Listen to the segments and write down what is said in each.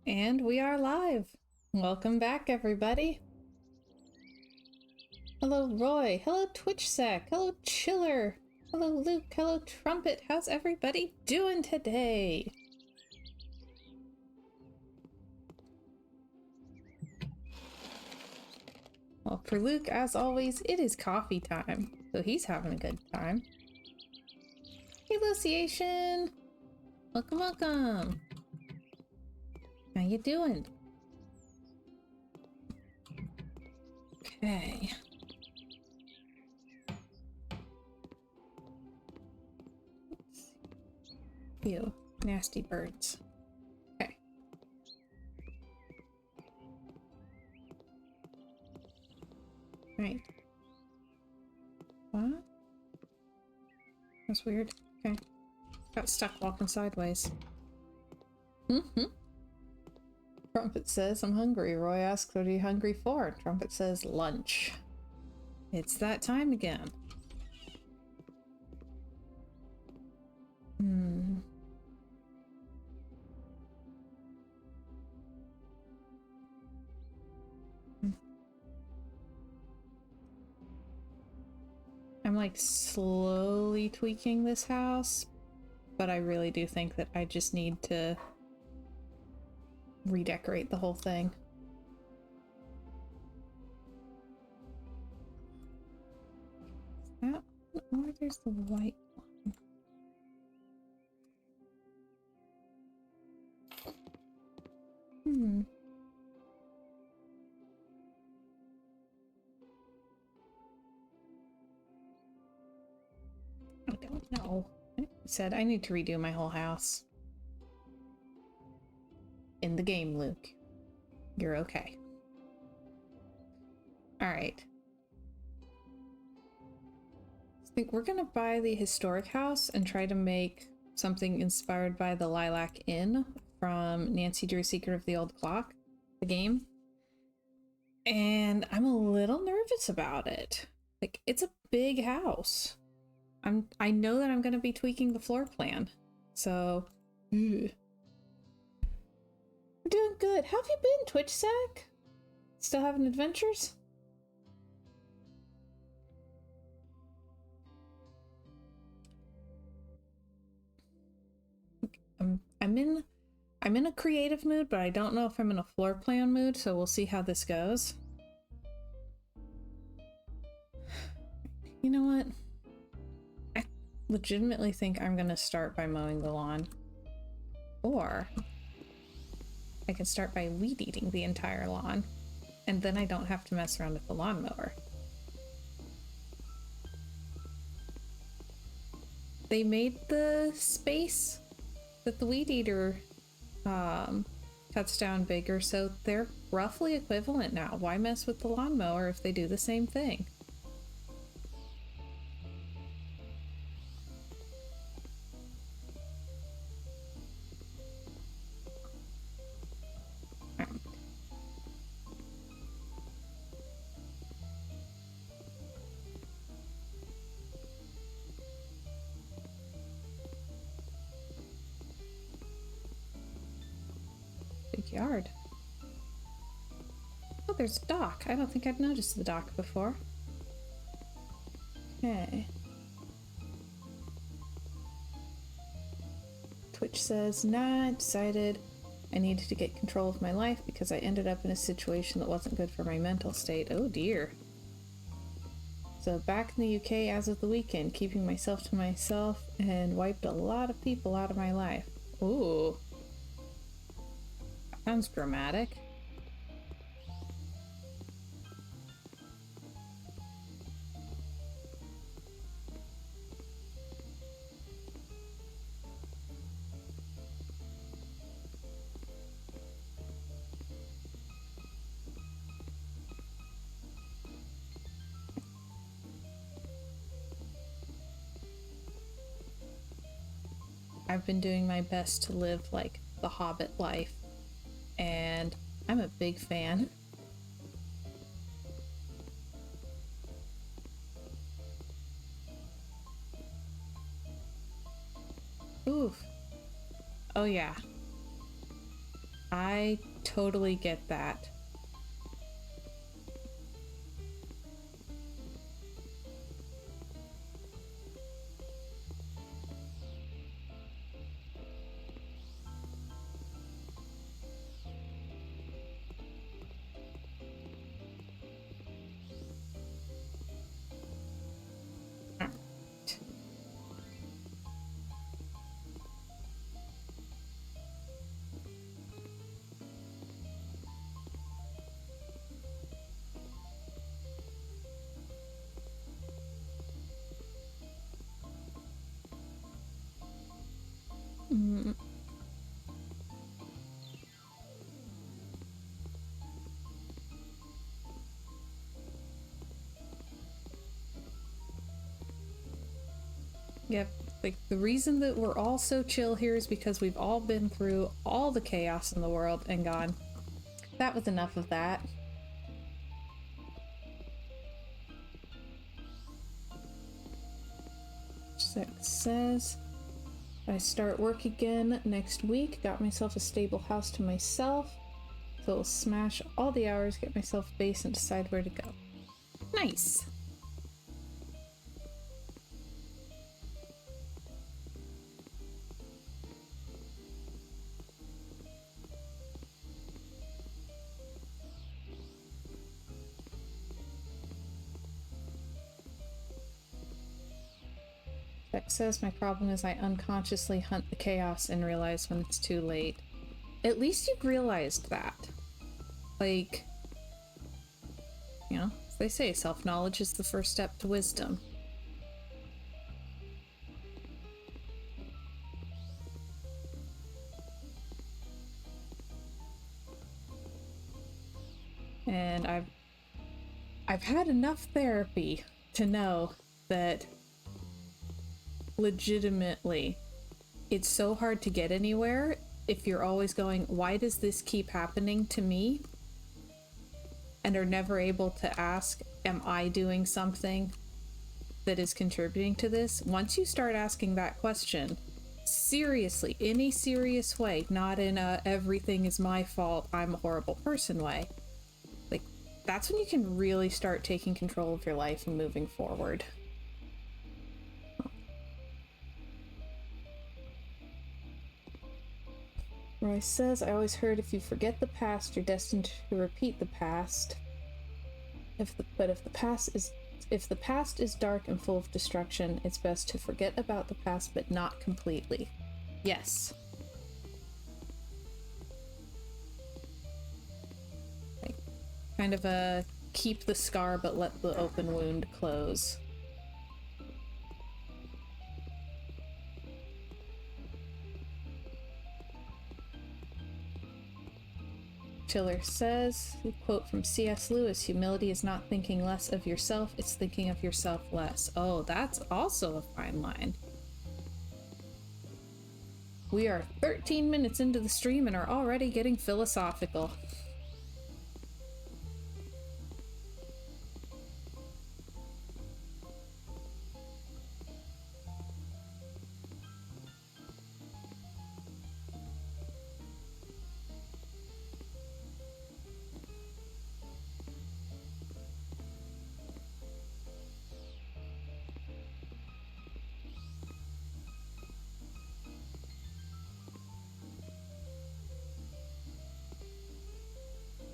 And we are live. Welcome back, everybody. Hello, Roy. Hello, TwitchSec. Hello, Chiller. Hello, Luke. Hello, Trumpet. How's everybody doing today? Well, for Luke, as always, it is coffee time, so he's having a good time. Hey, Luciation. Welcome, welcome. How you doing? Okay. Ew, nasty birds. Okay. Right. What? That's weird. Okay. Got stuck walking sideways. Mm-hmm. Trumpet says, I'm hungry. Roy asks, what are you hungry for? Trumpet says, lunch. It's that time again. I'm like slowly tweaking this house, but I really do think that I just need to redecorate the whole thing. That, oh, there's the white one. I don't know. I said I need to redo my whole house. In the game, Luke. You're okay. Alright. I think we're gonna buy the historic house and try to make something inspired by the Lilac Inn from Nancy Drew Secret of the Old Clock, the game. And I'm a little nervous about it. Like, it's a big house. I know that I'm gonna be tweaking the floor plan. So, we're doing good. How have you been, Twitch Sack? Still having adventures? I'm in a creative mood, but I don't know if I'm in a floor plan mood, so we'll see how this goes. You know what? I legitimately think I'm gonna start by mowing the lawn. Or I can start by weed eating the entire lawn, and then I don't have to mess around with the lawnmower. They made the space that the weed eater cuts down bigger, so they're roughly equivalent now. Why mess with the lawnmower if they do the same thing? Big yard. Oh, there's a dock. I don't think I'd noticed the dock before. Okay. Twitch says, nah, I decided I needed to get control of my life because I ended up in a situation that wasn't good for my mental state. Oh dear. So back in the UK as of the weekend, keeping myself to myself and wiped a lot of people out of my life. Ooh. Sounds dramatic. I've been doing my best to live like the Hobbit life, and I'm a big fan. Oof. Oh yeah. I totally get that. Mm. Yep, like the reason that we're all so chill here is because we've all been through all the chaos in the world and gone, that was enough of that. Six says, I start work again next week, got myself a stable house to myself, so I'll smash all the hours, get myself a base, and decide where to go. Nice! Beck says, my problem is I unconsciously hunt the chaos and realize when it's too late. At least you've realized that. Like, you know, as they say, self-knowledge is the first step to wisdom. And I've I've had enough therapy to know that legitimately it's so hard to get anywhere if you're always going, why does this keep happening to me? And are never able to ask, am I doing something that is contributing to this? Once you start asking that question, seriously, in a serious way, not in a everything is my fault, I'm a horrible person way, like, that's when you can really start taking control of your life and moving forward. Roy says, I always heard if you forget the past, you're destined to repeat the past. If the past is dark and full of destruction, it's best to forget about the past, but not completely. Yes. Like, kind of a keep the scar, but let the open wound close. Chiller says, quote from C.S. Lewis, humility is not thinking less of yourself, it's thinking of yourself less. Oh, that's also a fine line. We are 13 minutes into the stream and are already getting philosophical.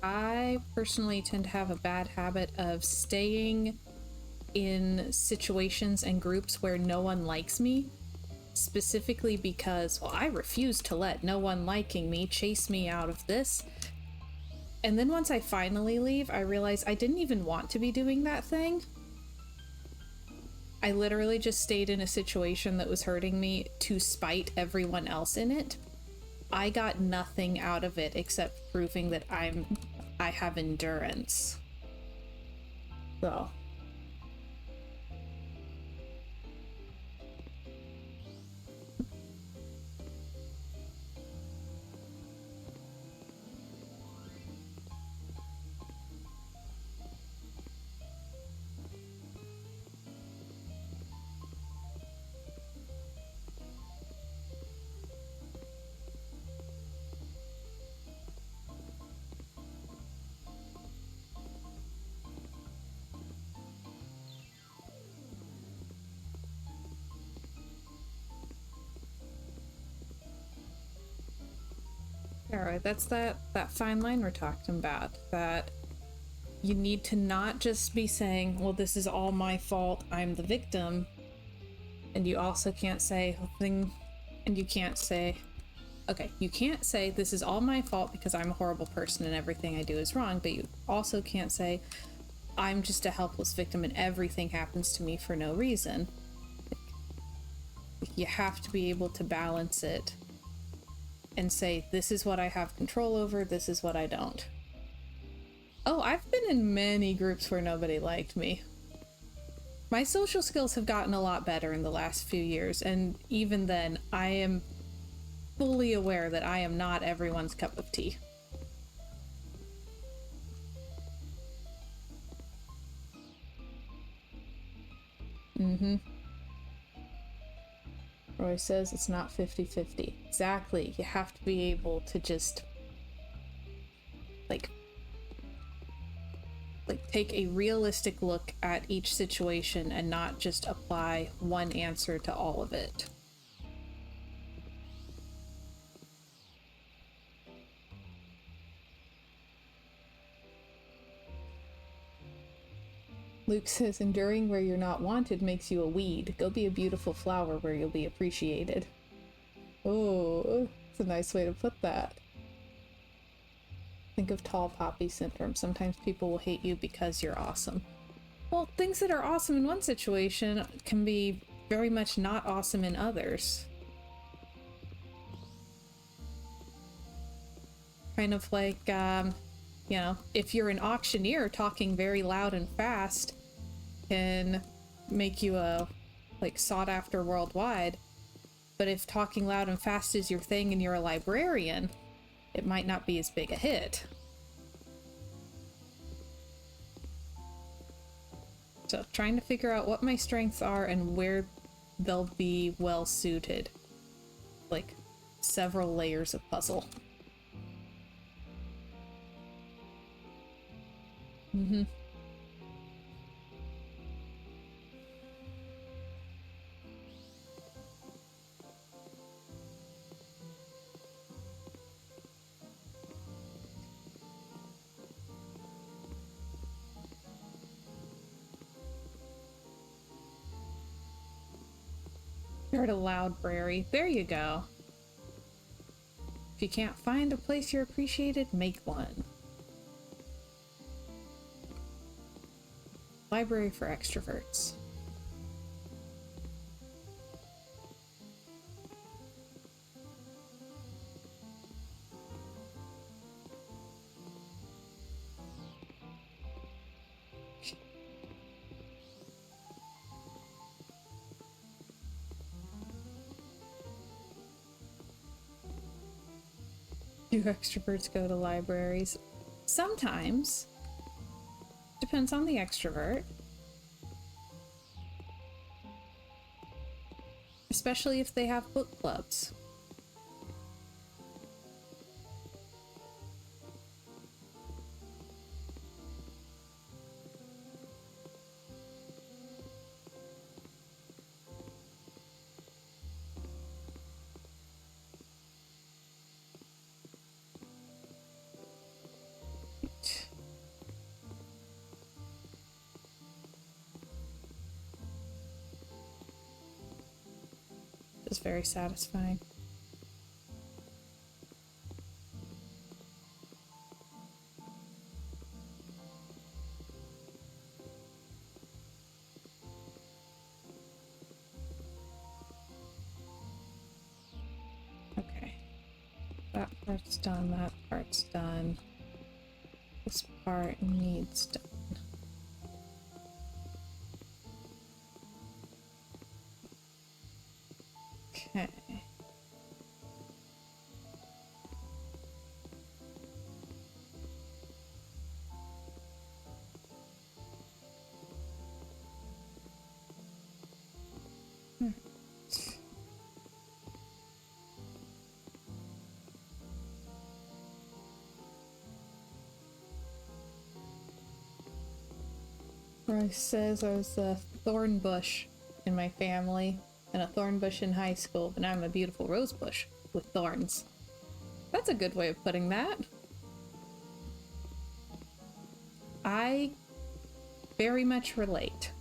I personally tend to have a bad habit of staying in situations and groups where no one likes me, specifically because, well, I refuse to let no one liking me chase me out of this. And then once I finally leave, I realize I didn't even want to be doing that thing. I literally just stayed in a situation that was hurting me to spite everyone else in it. I got nothing out of it except proving that I have endurance. So. Alright, that's that fine line we're talking about. That you need to not just be saying, well, this is all my fault, I'm the victim. And you also can't say, you can't say, this is all my fault because I'm a horrible person and everything I do is wrong, but you also can't say, I'm just a helpless victim and everything happens to me for no reason. You have to be able to balance it and say, this is what I have control over, this is what I don't. Oh, I've been in many groups where nobody liked me. My social skills have gotten a lot better in the last few years, and even then, I am fully aware that I am not everyone's cup of tea. Roy says it's not 50-50. Exactly. You have to be able to just like take a realistic look at each situation and not just apply one answer to all of it. Luke says, enduring where you're not wanted makes you a weed. Go be a beautiful flower where you'll be appreciated. Oh, it's a nice way to put that. Think of tall poppy syndrome. Sometimes people will hate you because you're awesome. Well, things that are awesome in one situation can be very much not awesome in others. Kind of like, You know, if you're an auctioneer, talking very loud and fast can make you a, like, sought after worldwide. But if talking loud and fast is your thing and you're a librarian, it might not be as big a hit. So trying to figure out what my strengths are and where they'll be well suited. Like several layers of puzzle. Mm-hmm. You're at a library. There you go. If you can't find a place you're appreciated, make one. Library for extroverts. Do extroverts go to libraries? Sometimes. Depends on the extrovert. Especially if they have book clubs. It's very satisfying. Okay. That part's done, that part's done. This part needs done. Okay. Roy says I was a thorn bush in my family and a thorn bush in high school, but now I'm a beautiful rose bush with thorns. That's a good way of putting that. I very much relate.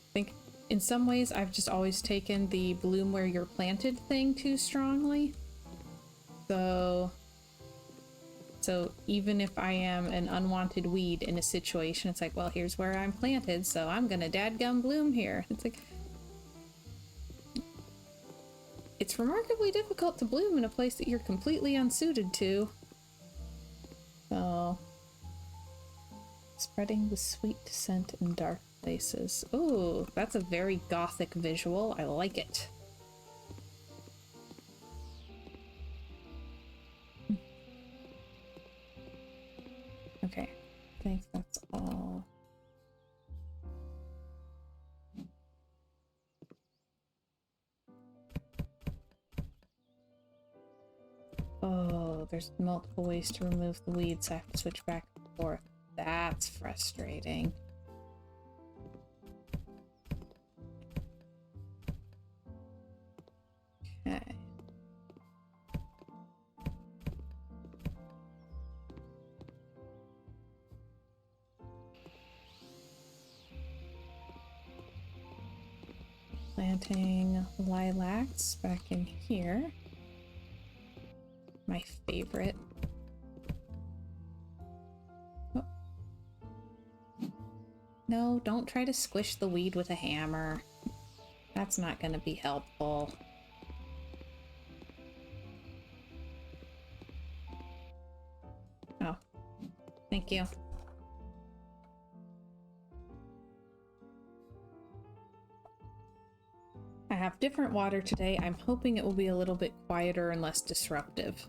I think in some ways I've just always taken the bloom where you're planted thing too strongly. So even if I am an unwanted weed in a situation, it's like, well, here's where I'm planted, so I'm gonna dadgum bloom here. It's like, it's remarkably difficult to bloom in a place that you're completely unsuited to. So, spreading the sweet scent in dark places. Ooh, that's a very gothic visual. I like it. Okay, I think that's all. Oh, there's multiple ways to remove the weeds. I have to switch back and forth. That's frustrating. Okay. Planting lilacs back in here. My favorite. Oh. No, don't try to squish the weed with a hammer. That's not going to be helpful. Oh, thank you. I have different water today. I'm hoping it will be a little bit quieter and less disruptive.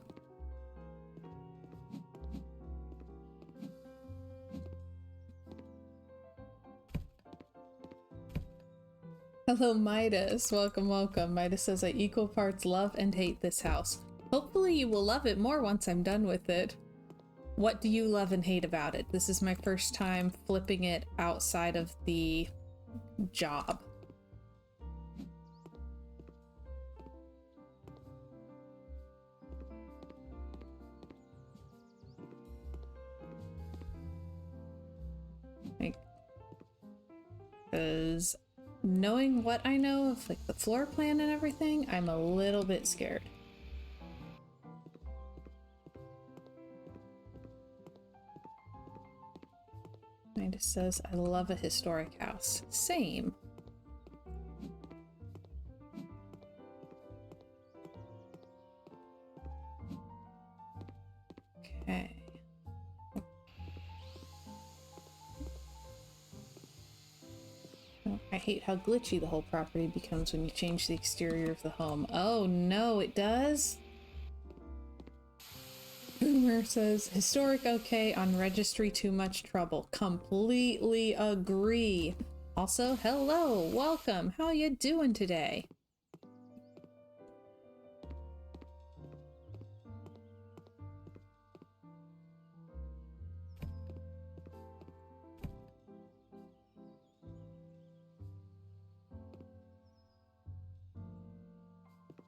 Hello, Midas. Welcome, welcome. Midas says, I equal parts love and hate this house. Hopefully you will love it more once I'm done with it. What do you love and hate about it? This is my first time flipping it outside of the job. Because knowing what I know of like the floor plan and everything, I'm a little bit scared. It says, I love a historic house. Same. Okay. Oh, I hate how glitchy the whole property becomes when you change the exterior of the home. Oh no, it does? Boomer says, historic okay, on registry too much trouble. Completely agree. Also, hello, welcome. How you doing today?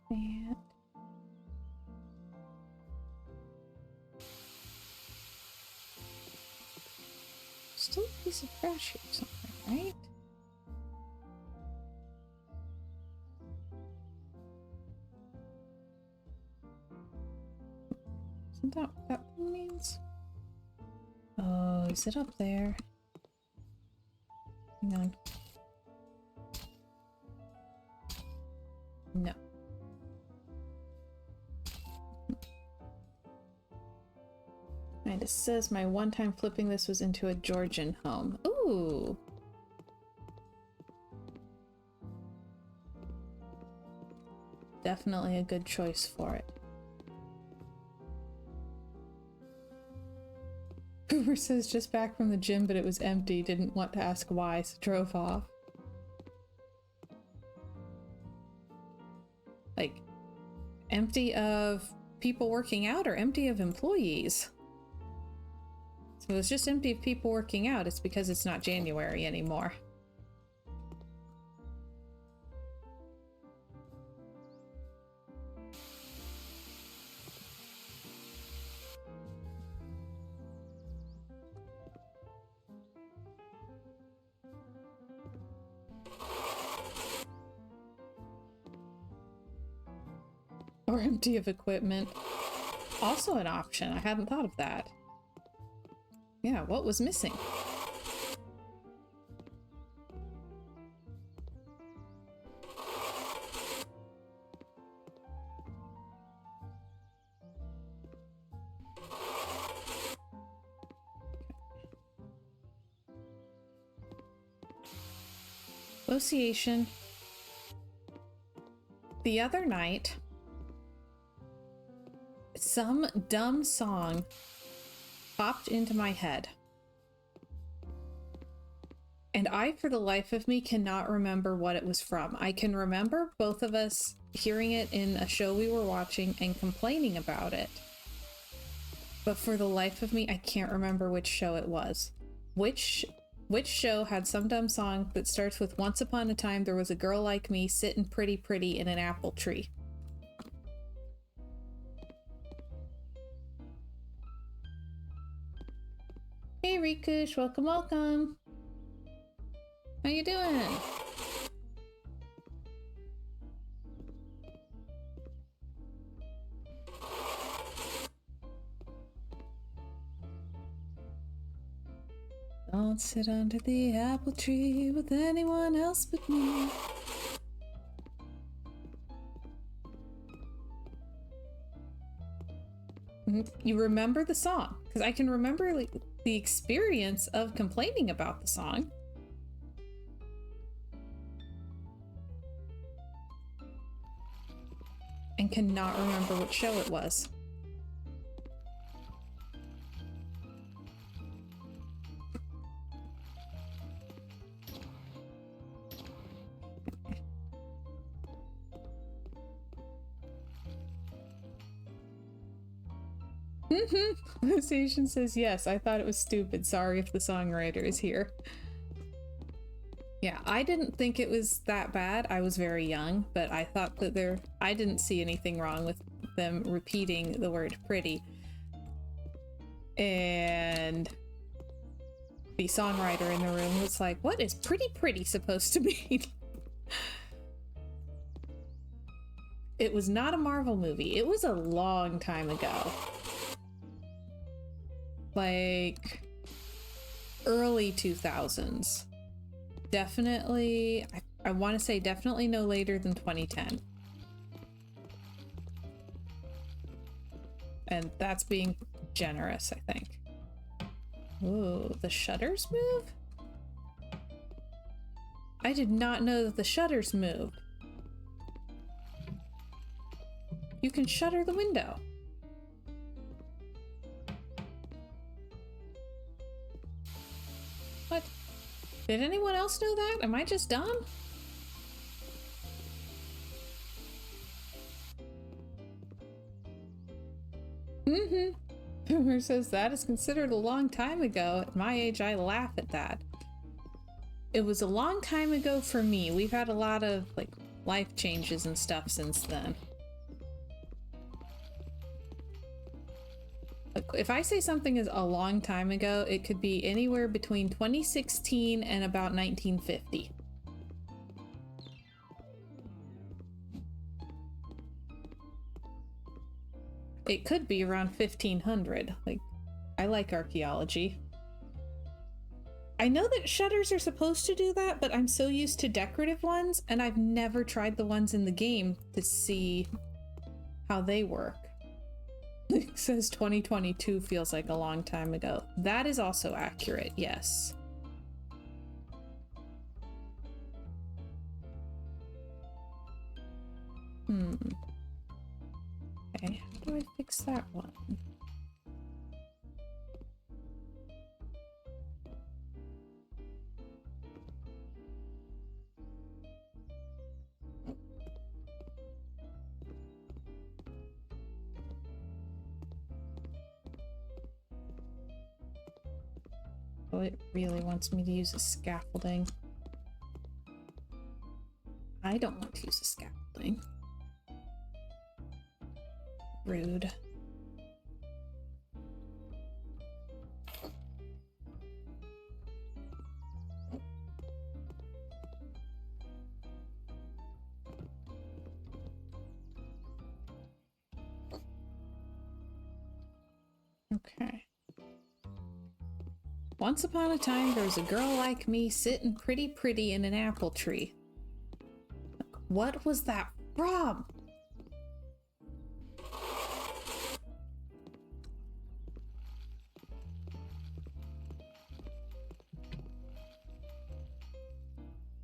And still a piece of trash here somewhere, right? Isn't that what that thing means? Oh, is it up there? Hang on. No. And it says my one time flipping this was into a Georgian home. Ooh! Definitely a good choice for it. Boomer says just back from the gym, but it was empty. Didn't want to ask why, so drove off. Like, empty of people working out or empty of employees? So it's just empty of people working out. It's because it's not January anymore. Or empty of equipment. Also an option. I hadn't thought of that. Yeah, what was missing? Association. The other night, some dumb song popped into my head. And I, for the life of me, cannot remember what it was from. I can remember both of us hearing it in a show we were watching and complaining about it. But for the life of me, I can't remember which show it was. Which show had some dumb song that starts with "Once upon a time there was a girl like me sitting pretty pretty in an apple tree"? Hey Rikush, welcome, welcome. How you doing? Don't sit under the apple tree with anyone else but me. You remember the song? Because I can remember like, the experience of complaining about the song. And cannot remember what show it was. Association says yes. I thought it was stupid. Sorry if the songwriter is here. Yeah, I didn't think it was that bad. I was very young, but I thought that I didn't see anything wrong with them repeating the word pretty. And the songwriter in the room was like, what is pretty supposed to mean? It was not a Marvel movie. It was a long time ago. Like early 2000s. Definitely, I want to say definitely no later than 2010. And that's being generous, I think. Ooh, the shutters move? I did not know that the shutters moved. You can shutter the window. What? Did anyone else know that? Am I just dumb? Boomer says that is considered a long time ago. At my age, I laugh at that. It was a long time ago for me. We've had a lot of like life changes and stuff since then. If I say something is a long time ago, it could be anywhere between 2016 and about 1950. It could be around 1500. Like, I like archaeology. I know that shutters are supposed to do that, but I'm so used to decorative ones, and I've never tried the ones in the game to see how they work. It says 2022 feels like a long time ago. That is also accurate, yes. Okay, how do I fix that one? Oh, it really wants me to use a scaffolding. I don't want to use a scaffolding. Rude. Okay. Once upon a time, there was a girl like me sitting pretty in an apple tree. What was that from?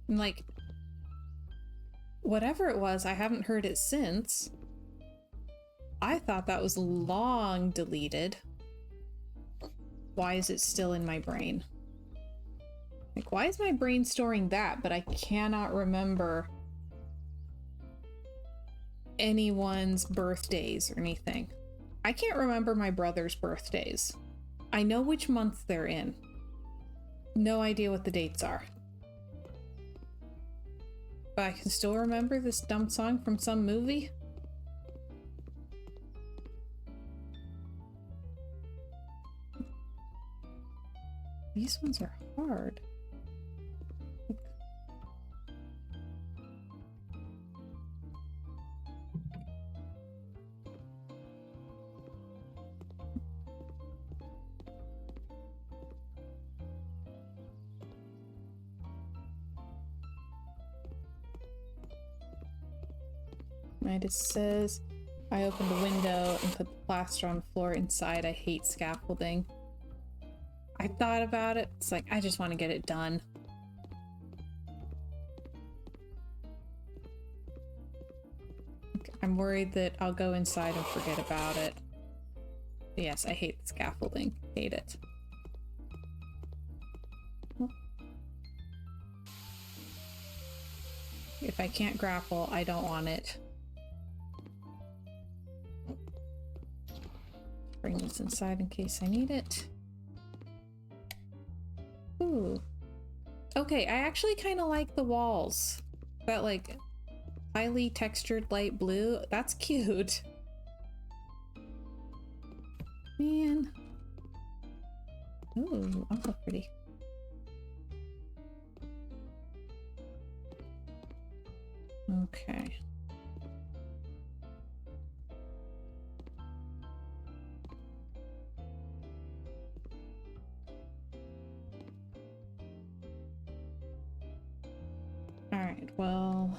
Like, whatever it was, I haven't heard it since. I thought that was long deleted. Why is it still in my brain? Like, why is my brain storing that, but I cannot remember anyone's birthdays or anything? I can't remember my brother's birthdays. I know which month they're in. No idea what the dates are. But I can still remember this dumb song from some movie. These ones are hard. Midas says, I opened the window and put the plaster on the floor inside. I hate scaffolding. I thought about it. It's like, I just want to get it done. I'm worried that I'll go inside and forget about it. But yes, I hate the scaffolding. Hate it. If I can't grapple, I don't want it. Bring this inside in case I need it. Ooh. Okay, I actually kind of like the walls. That, like, highly textured light blue. That's cute. Man. Ooh, oh, pretty. Okay. Alright, well,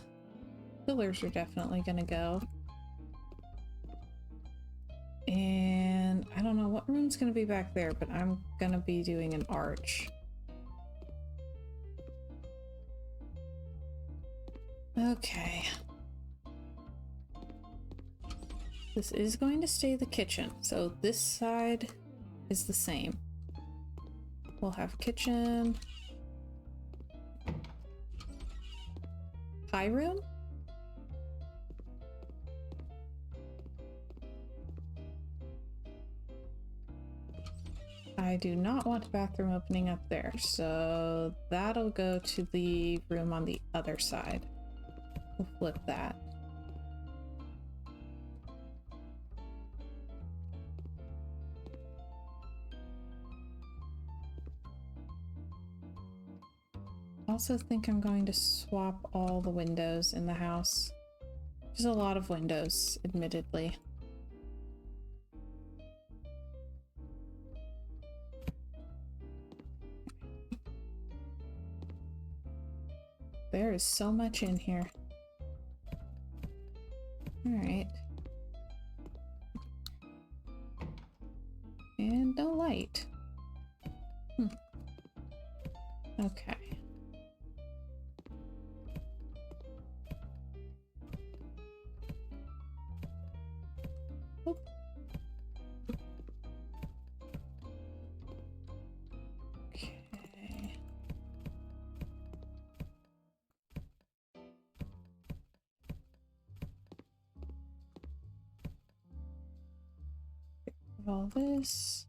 pillars are definitely gonna go. And I don't know what room's gonna be back there, but I'm gonna be doing an arch. Okay. This is going to stay the kitchen, so this side is the same. We'll have kitchen. High room? I do not want a bathroom opening up there, so that'll go to the room on the other side. We'll flip that. Also think I'm going to swap all the windows in the house. There's a lot of windows, admittedly. There is so much in here. Alright. And no light. Okay. Oop. Okay. All this.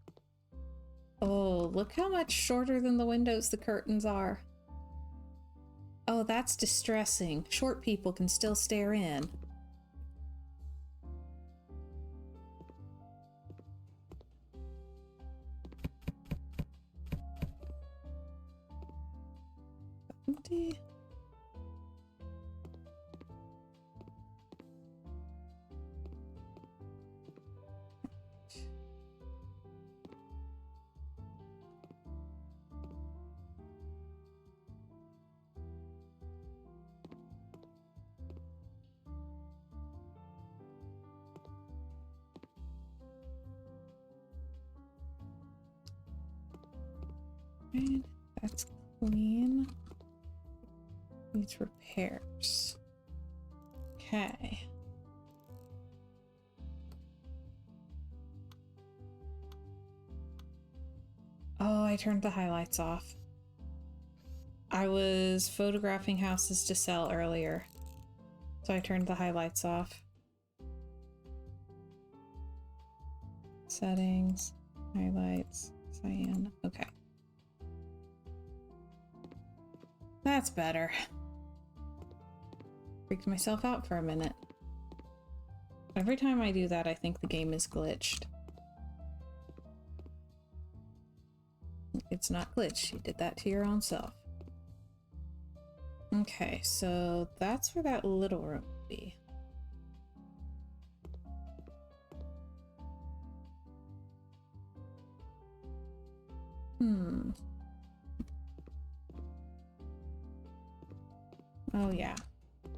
Oh, look how much shorter than the windows the curtains are. Oh, that's distressing. Short people can still stare in. Empty. Right, that's clean. Needs repairs. Okay. Oh, I turned the highlights off. I was photographing houses to sell earlier, so I turned the highlights off. Settings, highlights, cyan. Okay. That's better. Freaked myself out for a minute. Every time I do that, I think the game is glitched. It's not glitched. You did that to your own self. Okay, so that's where that little room would be. Oh yeah,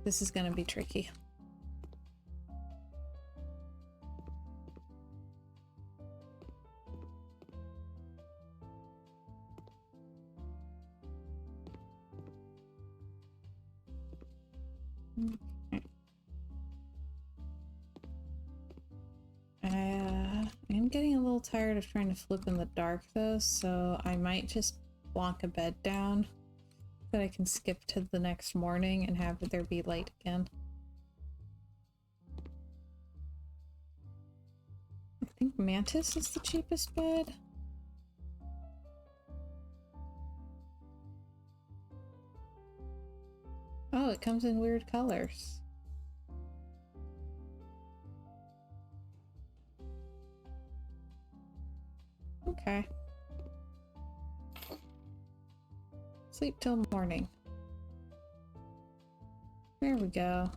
this is gonna be tricky. I'm getting a little tired of trying to flip in the dark though, so I might just plonk a bed down that I can skip to the next morning and have there be light again. I think Mantis is the cheapest bed. Oh, it comes in weird colors. Okay. Sleep till morning. There we go.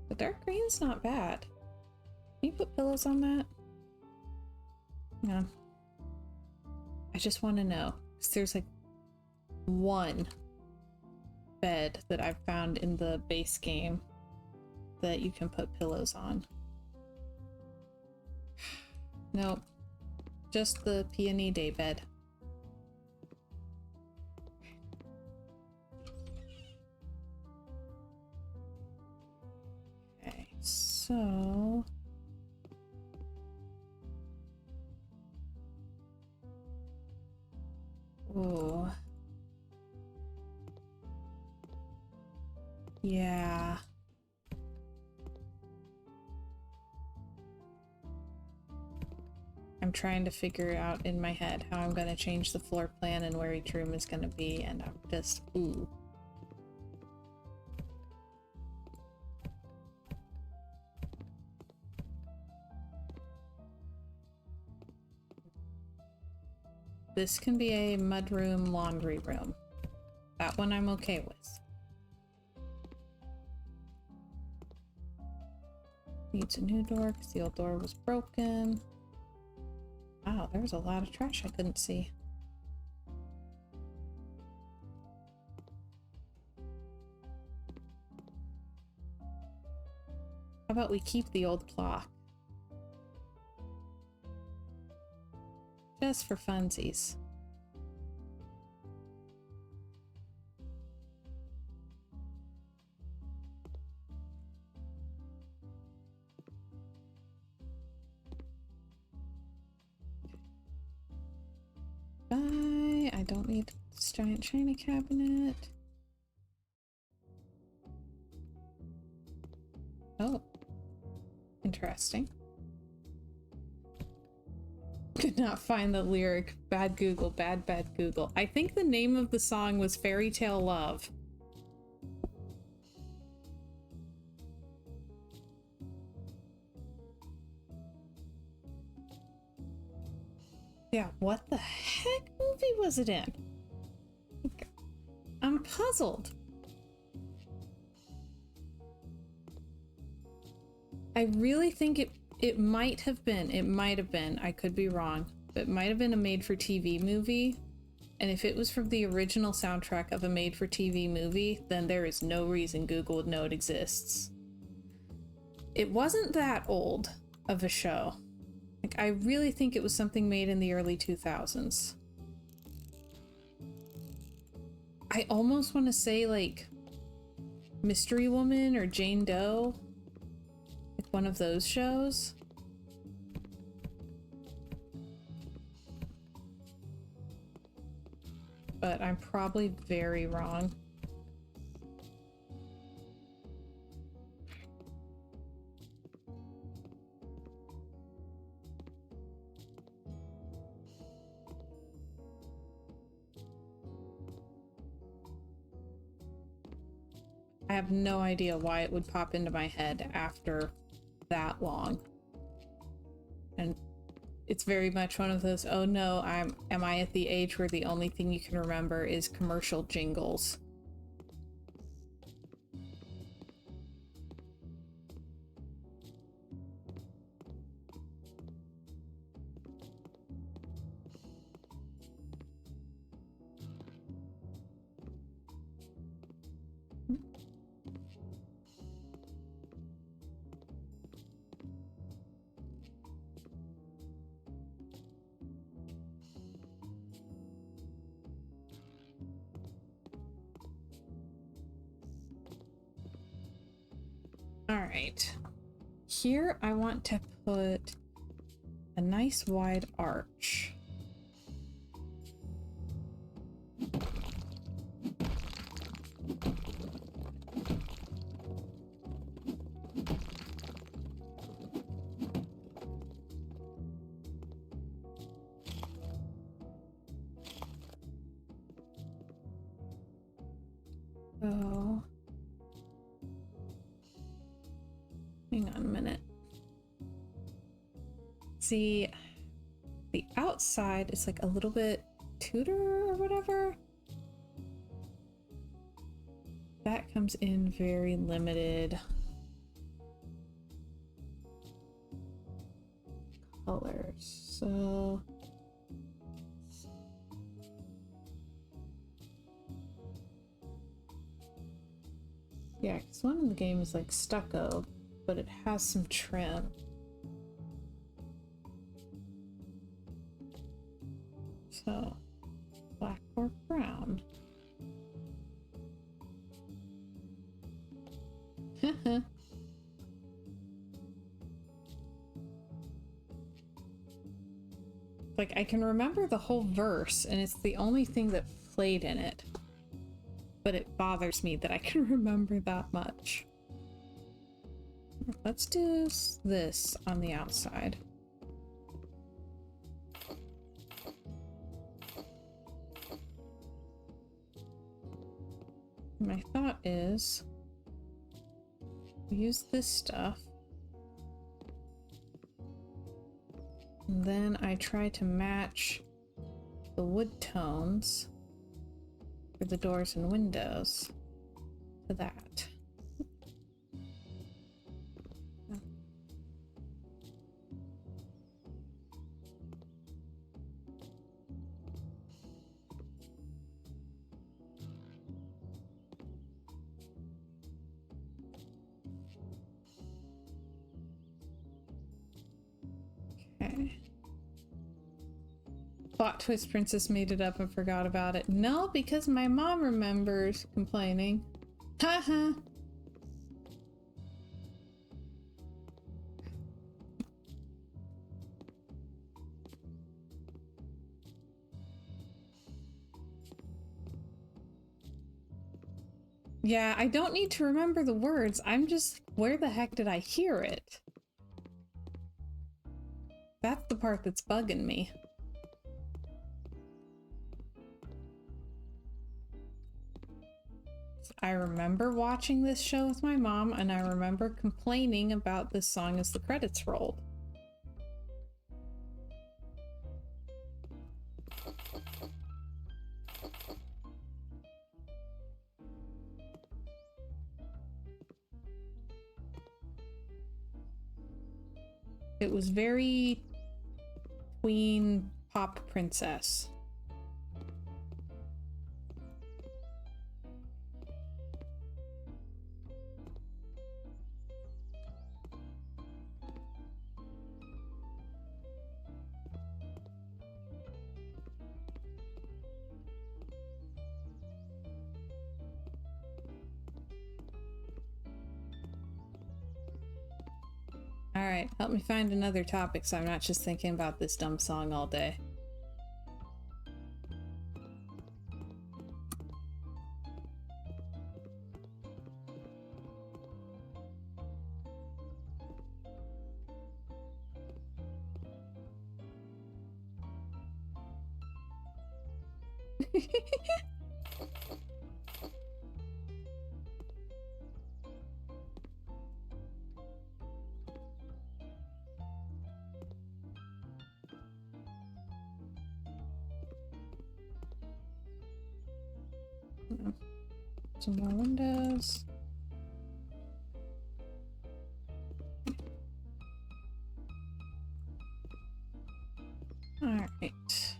The dark green's not bad. Can you put pillows on that? No. I just want to know. Because there's like one bed that I've found in the base game that you can put pillows on. Nope. Just the Peony Day bed. Okay, so... Ooh. Yeah. I'm trying to figure out in my head how I'm going to change the floor plan and where each room is going to be, and I'm just, ooh. This can be a mudroom, laundry room. That one I'm okay with. Needs a new door because the old door was broken. Wow, there was a lot of trash I couldn't see. How about we keep the old clock? Just for funsies. Bye. I don't need this giant china cabinet. Oh. Interesting. Could not find the lyric. Bad Google, bad Google. I think the name of the song was Fairy Tale Love. Yeah, what the heck movie was it in? I'm puzzled. I really think it might have been, I could be wrong, but it might have been a made-for-TV movie. And if it was from the original soundtrack of a made-for-TV movie, then there is no reason Google would know it exists. It wasn't that old of a show. Like, I really think it was something made in the early 2000s. I almost want to say, like, Mystery Woman or Jane Doe. Like one of those shows. But I'm probably very wrong. I have no idea why it would pop into my head after that long. And it's very much one of those, oh no, am I at the age where the only thing you can remember is commercial jingles? Alright. Here I want to put a nice wide arch. Oh. Hang on a minute. See, the outside is like a little bit Tudor or whatever. That comes in very limited colors. So yeah, because one in the game is like stucco, but it has some trim. So, black or brown. Like, I can remember the whole verse, and it's the only thing that played in it. But it bothers me that I can remember that much. Let's do this on the outside. My thought is, use this stuff. And then I try to match the wood tones for the doors and windows to that. Okay. Plot twist, Princess made it up and forgot about it. No, because my mom remembers complaining. Haha. Yeah, I don't need to remember the words. I'm just, where the heck did I hear it? That's the part that's bugging me. I remember watching this show with my mom, and I remember complaining about this song as the credits rolled. It was very tween pop princess. Alright, help me find another topic so I'm not just thinking about this dumb song all day. Some more windows. All right.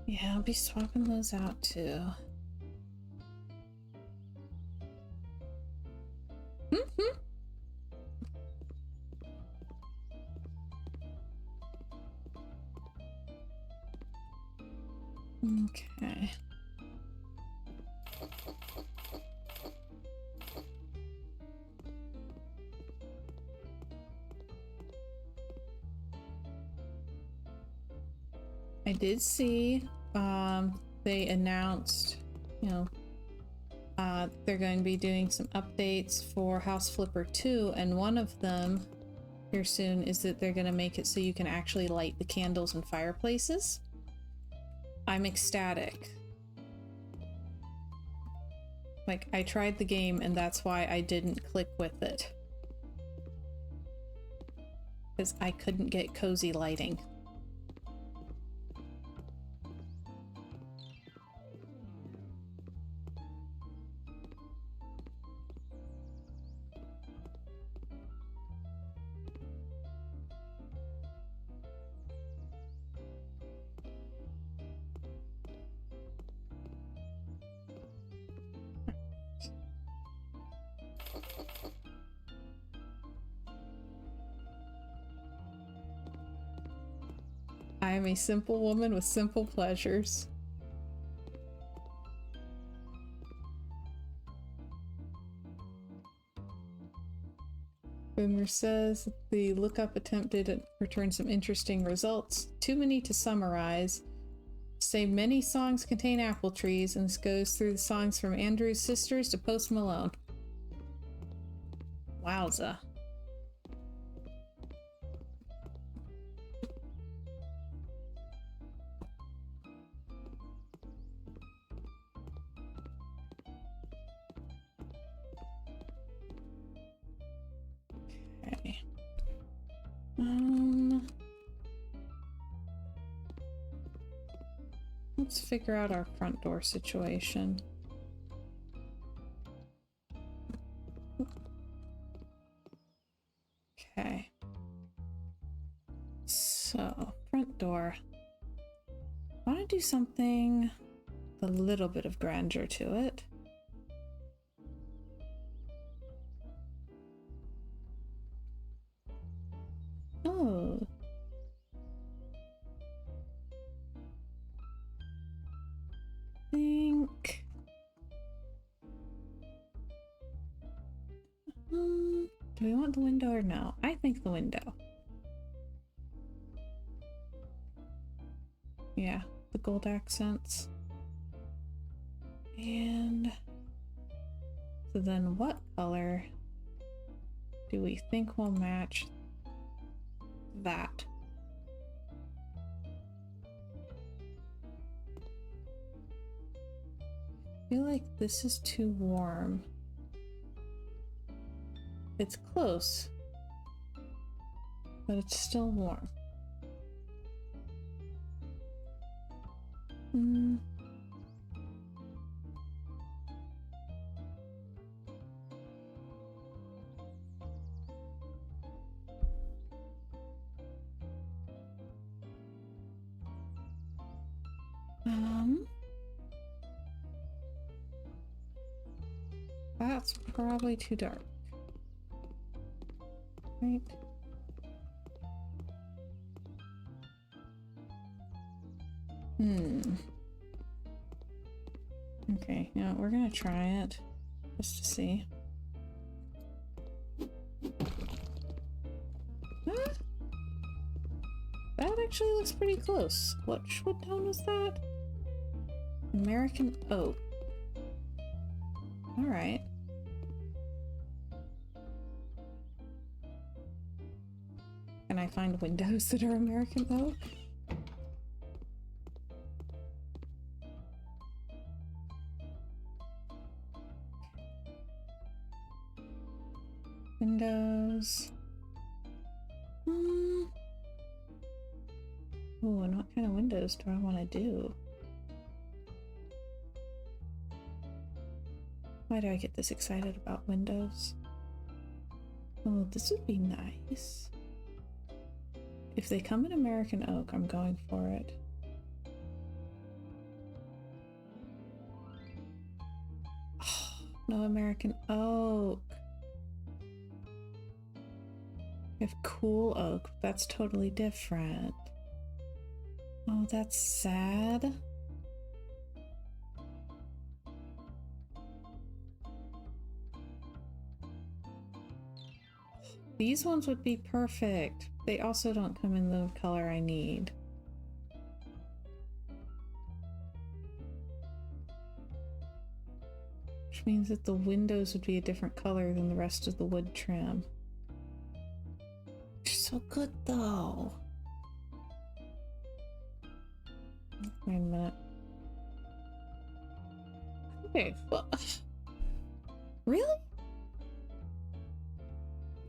Yeah, I'll be swapping those out too. Okay. I did see they announced, you know, they're going to be doing some updates for House Flipper 2, and one of them here soon is that they're going to make it so you can actually light the candles in fireplaces. I'm ecstatic. Like, I tried the game and that's why I didn't click with it. Because I couldn't get cozy lighting. I am a simple woman with simple pleasures. Boomer says the lookup attempt did return some interesting results. Too many to summarize. Say many songs contain apple trees, and this goes through the songs from Andrew's Sisters to Post Malone. Wowza. Okay. Let's figure out our front door situation. Okay. So, front door. I want to do something with a little bit of grandeur to it. Oh. Think. Do we want the window or no? I think the window. Yeah, the gold accents. And so then what color do we think will match that? I feel like this is too warm. It's close, but it's still warm. That's probably too dark. Right? Okay, you know, we're gonna try it just to see. Huh? That actually looks pretty close. What tone was that? American oak. Alright. Can I find windows that are American oak? Windows. Ooh, and what kind of windows do I want to do? Why do I get this excited about windows? Oh, this would be nice. If they come in American oak, I'm going for it. Oh, no American oak. We have cool oak. That's totally different. Oh, that's sad. These ones would be perfect. They also don't come in the color I need. Which means that the windows would be a different color than the rest of the wood trim. They're so good though. Wait a minute. Okay, well, really?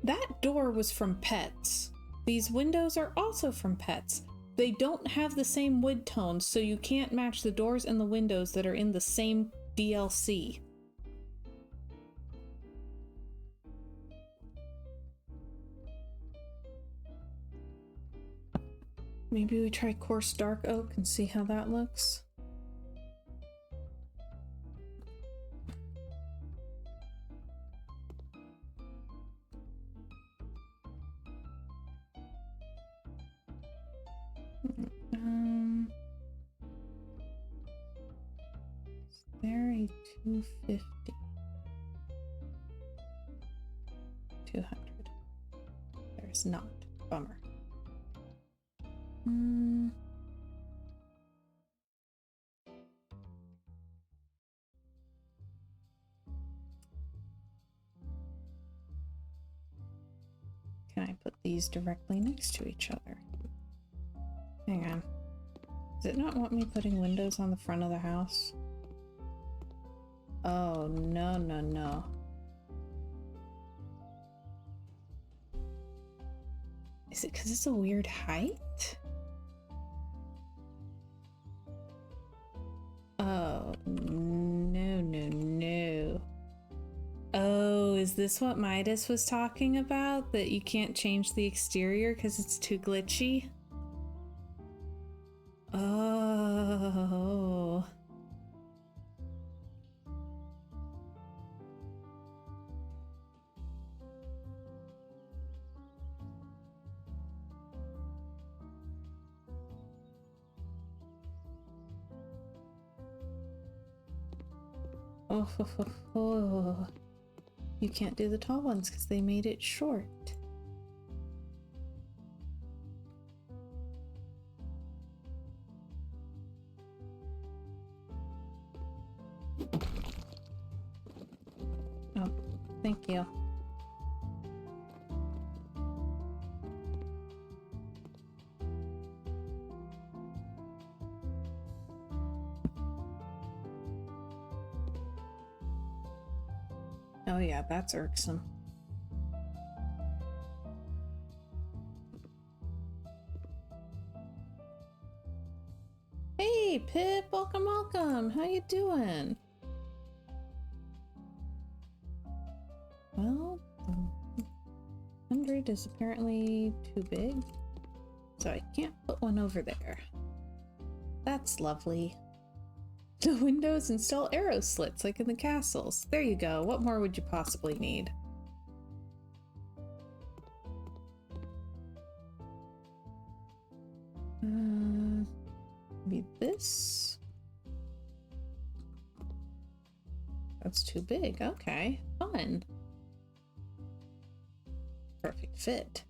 That door was from Pets. These windows are also from Pets. They don't have the same wood tones, so you can't match the doors and the windows that are in the same DLC. Maybe we try coarse dark oak and see how that looks. Is there a 250? 200. There's not. Bummer. Can I put these directly next to each other? Hang on. Does it not want me putting windows on the front of the house? Oh, no, no, no. Is it because it's a weird height? Oh, no, no, no. Oh, is this what Midas was talking about? That you can't change the exterior because it's too glitchy? Oh. Oh, ho, ho, ho. You can't do the tall ones because they made it short. Oh, thank you. Oh yeah, that's irksome. Hey Pip, welcome, welcome. How you doing? Well, 100 is apparently too big, so I can't put one over there. That's lovely. The windows install arrow slits like in the castles. There you go. What more would you possibly need? Maybe this? That's too big. Okay, fun. Perfect fit.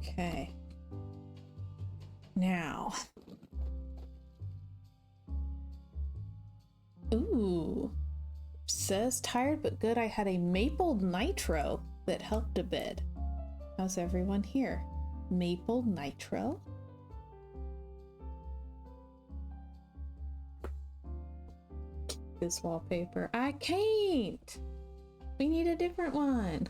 Okay. Now. Ooh. Says tired but good. I had a maple nitro that helped a bit. How's everyone here? Maple nitro? This wallpaper. I can't! We need a different one.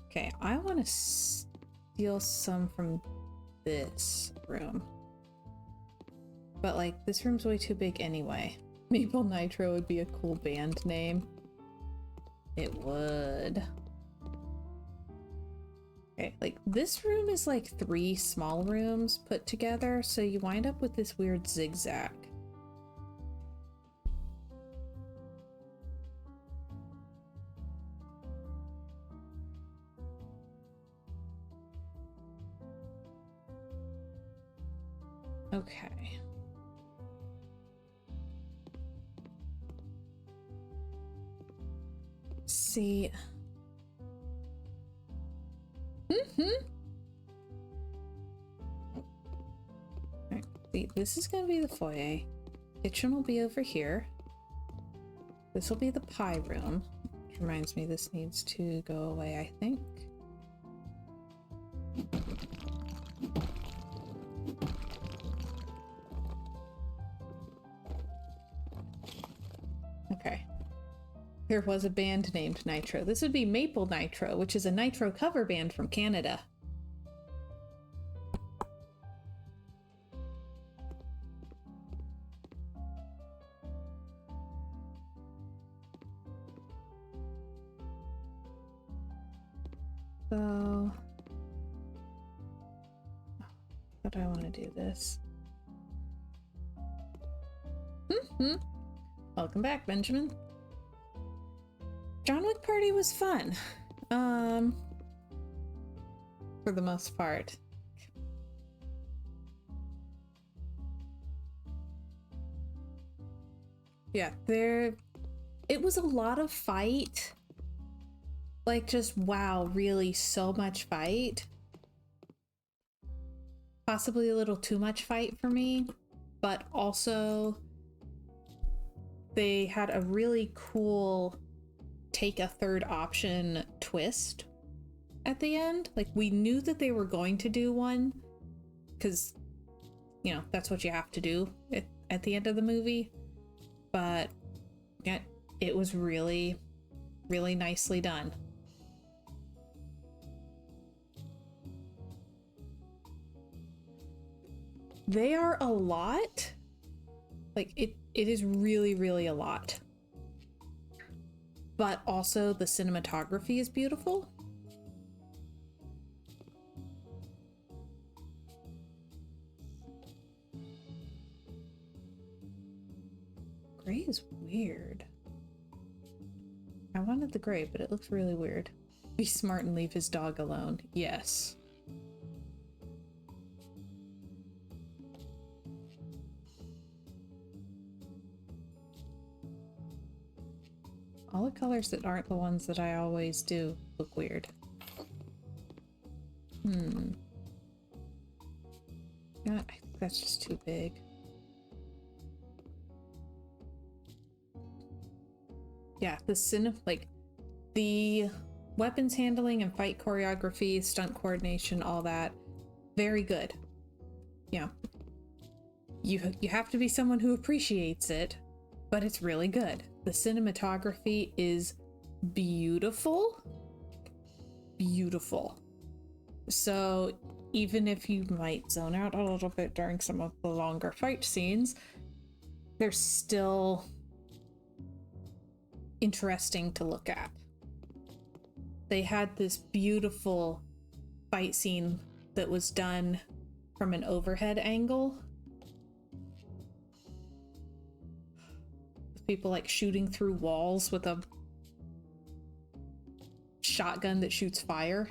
Okay, I want to steal some from this room. But like, this room's way too big anyway. Maple Nitro would be a cool band name. It would. Okay, like this room is like 3 small rooms put together, so you wind up with this weird zigzag. Okay. see. Alright, see, this is gonna be the foyer. Kitchen will be over here. This will be the pie room. Which reminds me, this needs to go away, I think. Okay. There was a band named Nitro. This would be Maple Nitro, which is a Nitro cover band from Canada. So, how do I want to do this? Welcome back, Benjamin. John Wick Party was fun. For the most part. Yeah, it was a lot of fight. Like, just, wow, really so much fight. Possibly a little too much fight for me, but also they had a really cool take a third option twist at the end. Like, we knew that they were going to do one because, you know, that's what you have to do at the end of the movie. But yeah, it was really, really nicely done. They are a lot. Like, it is really, really a lot. But also the cinematography is beautiful. Gray is weird. I wanted the gray, but it looks really weird. Be smart and leave his dog alone. Yes. All the colors that aren't the ones that I always do look weird. Yeah, I think that's just too big. Yeah, the weapons handling and fight choreography, stunt coordination, all that, very good. Yeah. You have to be someone who appreciates it, but it's really good. The cinematography is beautiful. Beautiful. So even if you might zone out a little bit during some of the longer fight scenes, they're still interesting to look at. They had this beautiful fight scene that was done from an overhead angle. People like shooting through walls with a shotgun that shoots fire.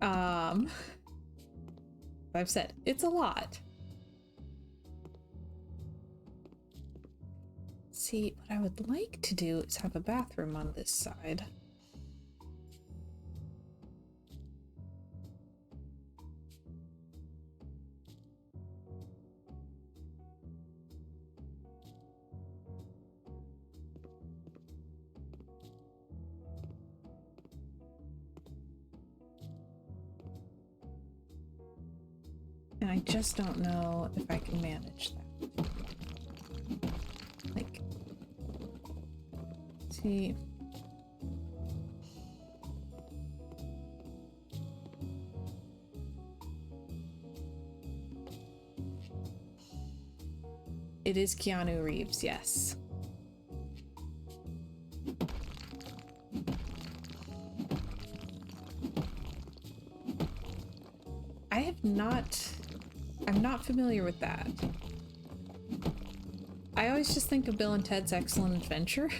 I've said it's a lot. See, what I would like to do is have a bathroom on this side. And I just don't know if I can manage that. Like, see. It is Keanu Reeves, yes. I'm not familiar with that. I always just think of Bill and Ted's Excellent Adventure.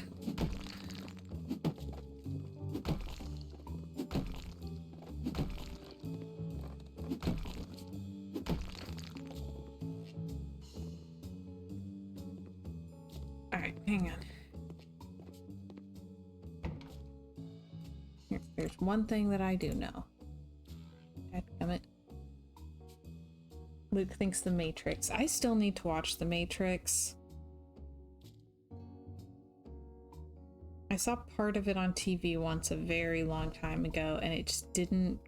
Alright, hang on. There's one thing that I do know. Dadgummit. Luke thinks The Matrix. I still need to watch The Matrix. I saw part of it on TV once a very long time ago, and it just didn't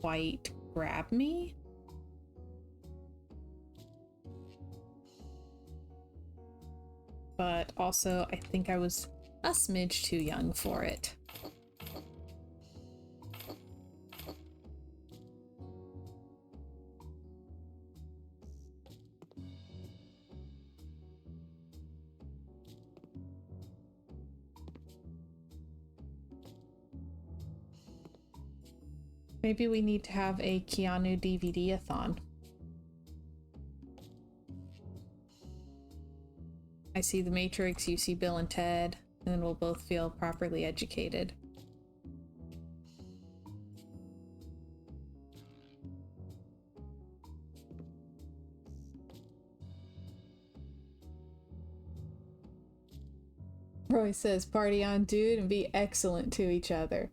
quite grab me. But also, I think I was a smidge too young for it. Maybe we need to have a Keanu DVD-a-thon. I see The Matrix, you see Bill and Ted, and then we'll both feel properly educated. Roy says, party on, dude, and be excellent to each other.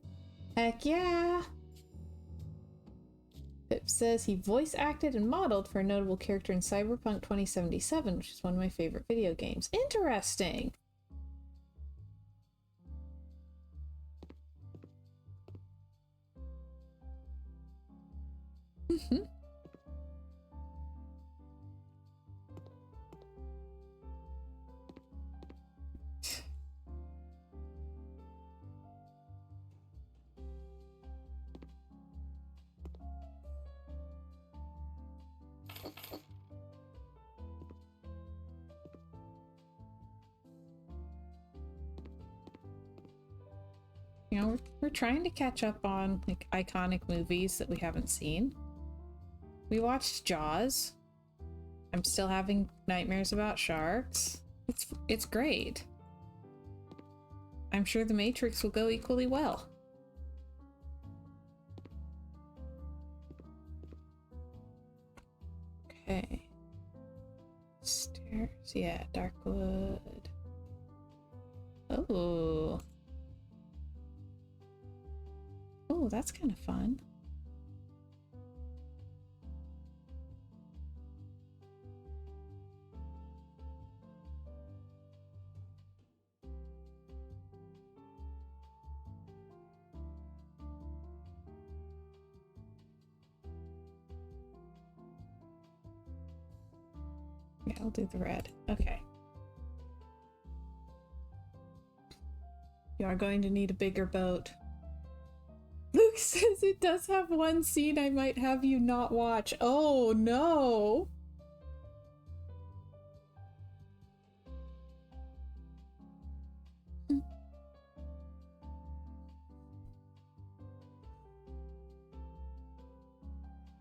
Heck yeah! Pip says he voice acted and modeled for a notable character in Cyberpunk 2077, which is one of my favorite video games. Interesting! You know, we're trying to catch up on like iconic movies that we haven't seen. We watched Jaws. I'm still having nightmares about sharks. It's great. I'm sure The Matrix will go equally well. Okay. Stairs. Yeah, Darkwood. Oh. Oh, that's kind of fun. Yeah, I'll do the red. Okay. You are going to need a bigger boat. Luke says it does have one scene I might have you not watch. Oh no!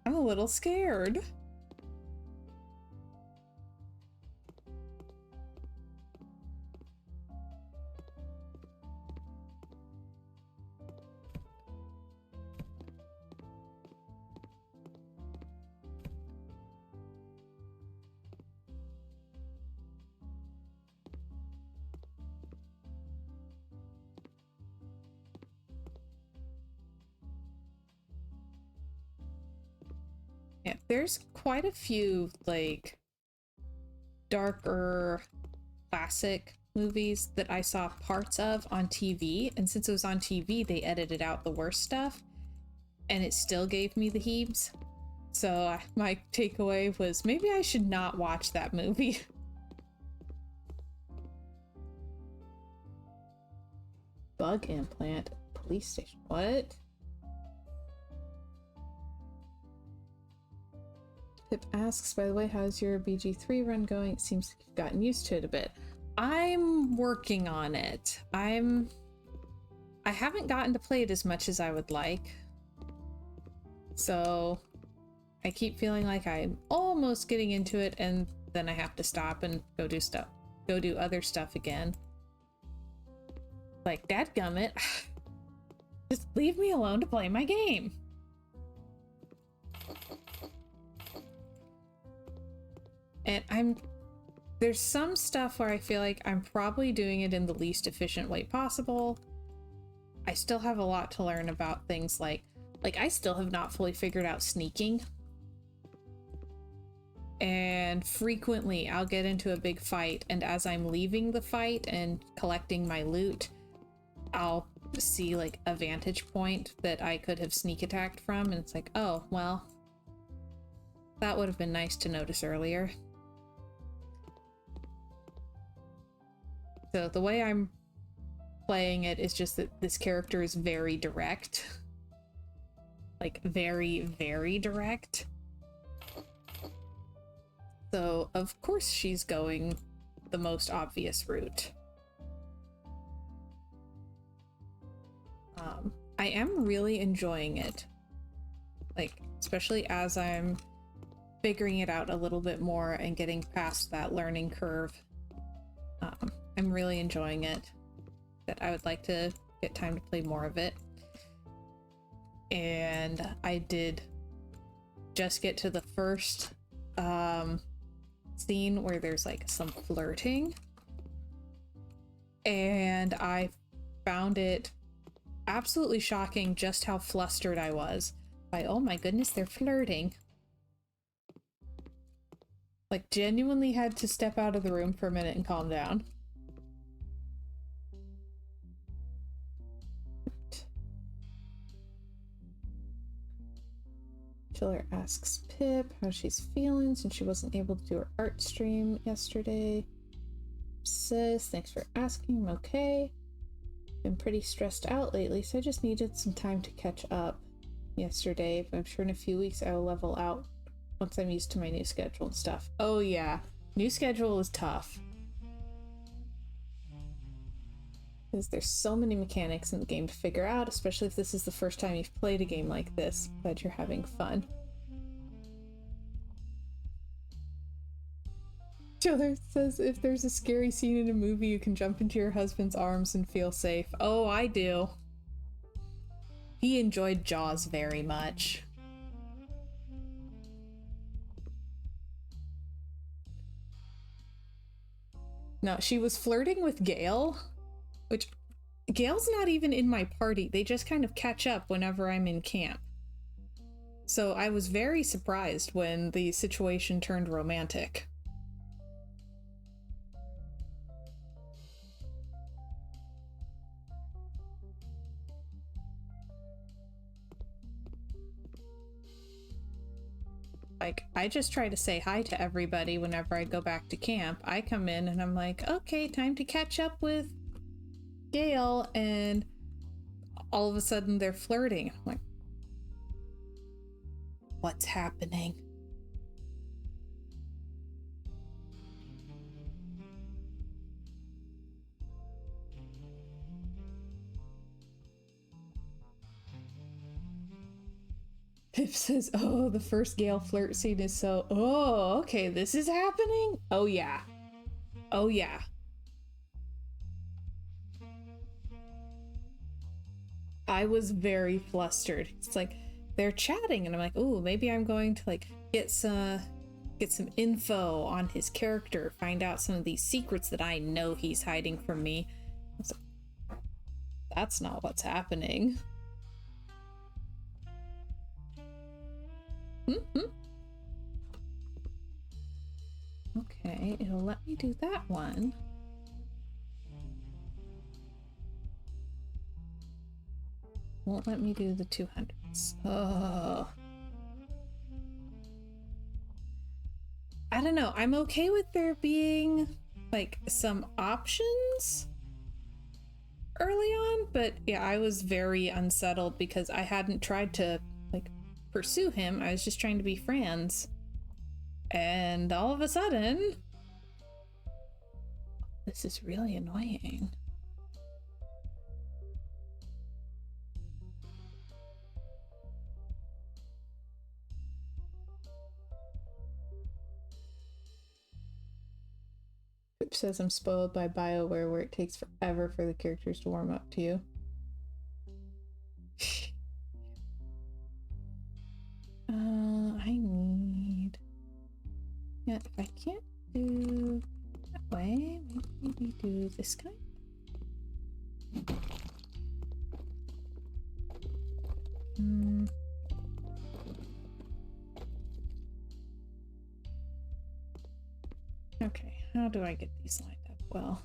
I'm a little scared. Yeah, there's quite a few, like, darker classic movies that I saw parts of on TV, and since it was on TV, they edited out the worst stuff, and it still gave me the heebs. So my takeaway was, maybe I should not watch that movie. Bug implant, police station. What? Pip asks, by the way, how's your BG3 run going? It seems like you've gotten used to it a bit. I'm working on it. I haven't gotten to play it as much as I would like. So I keep feeling like I'm almost getting into it, and then I have to stop and go do other stuff again. Like, dadgummit, just leave me alone to play my game. And there's some stuff where I feel like I'm probably doing it in the least efficient way possible. I still have a lot to learn about things like I still have not fully figured out sneaking. And frequently I'll get into a big fight, and as I'm leaving the fight and collecting my loot, I'll see like a vantage point that I could have sneak attacked from, and it's like, oh, well, that would have been nice to notice earlier. So the way I'm playing it is just that this character is very direct. Like, very, very direct. So, of course she's going the most obvious route. I am really enjoying it. Like, especially as I'm figuring it out a little bit more and getting past that learning curve. I'm really enjoying it. That I would like to get time to play more of it. And I did just get to the first scene where there's like some flirting, and I found it absolutely shocking just how flustered I was by, oh my goodness, they're flirting. Like, genuinely had to step out of the room for a minute and calm down. Chiller asks Pip how she's feeling since she wasn't able to do her art stream yesterday. Says, thanks for asking, I'm okay. Been pretty stressed out lately, so I just needed some time to catch up yesterday, but I'm sure in a few weeks I will level out once I'm used to my new schedule and stuff. Oh yeah, new schedule is tough. Because there's so many mechanics in the game to figure out, especially if this is the first time you've played a game like this. Glad you're having fun. Chiller says, if there's a scary scene in a movie, you can jump into your husband's arms and feel safe. Oh, I do. He enjoyed Jaws very much. No, she was flirting with Gale, which Gale's not even in my party. They just kind of catch up whenever I'm in camp. So I was very surprised when the situation turned romantic. Like, I just try to say hi to everybody whenever I go back to camp. I come in and I'm like, okay, time to catch up with Gale, and all of a sudden they're flirting. I'm like, what's happening? Pip says, oh, the first Gale flirt scene is so, oh, okay, this is happening? Oh yeah. Oh yeah. I was very flustered. It's like, they're chatting and I'm like, ooh, maybe I'm going to like get some info on his character, find out some of these secrets that I know he's hiding from me. Like, that's not what's happening. Okay, it'll let me do that one. Won't let me do the 200s. Oh. I don't know. I'm okay with there being like some options early on, but yeah, I was very unsettled because I hadn't tried to like pursue him. I was just trying to be friends. And all of a sudden, this is really annoying. Pip says I'm spoiled by BioWare where it takes forever for the characters to warm up to you. I need... Yeah, if I can't do that way, maybe do this guy. Okay, how do I get these lined up well?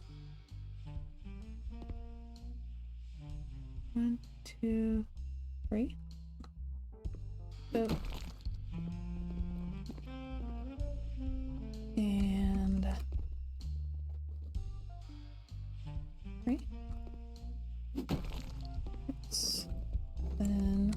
1, 2, 3. Boop. And 3. Oops. Then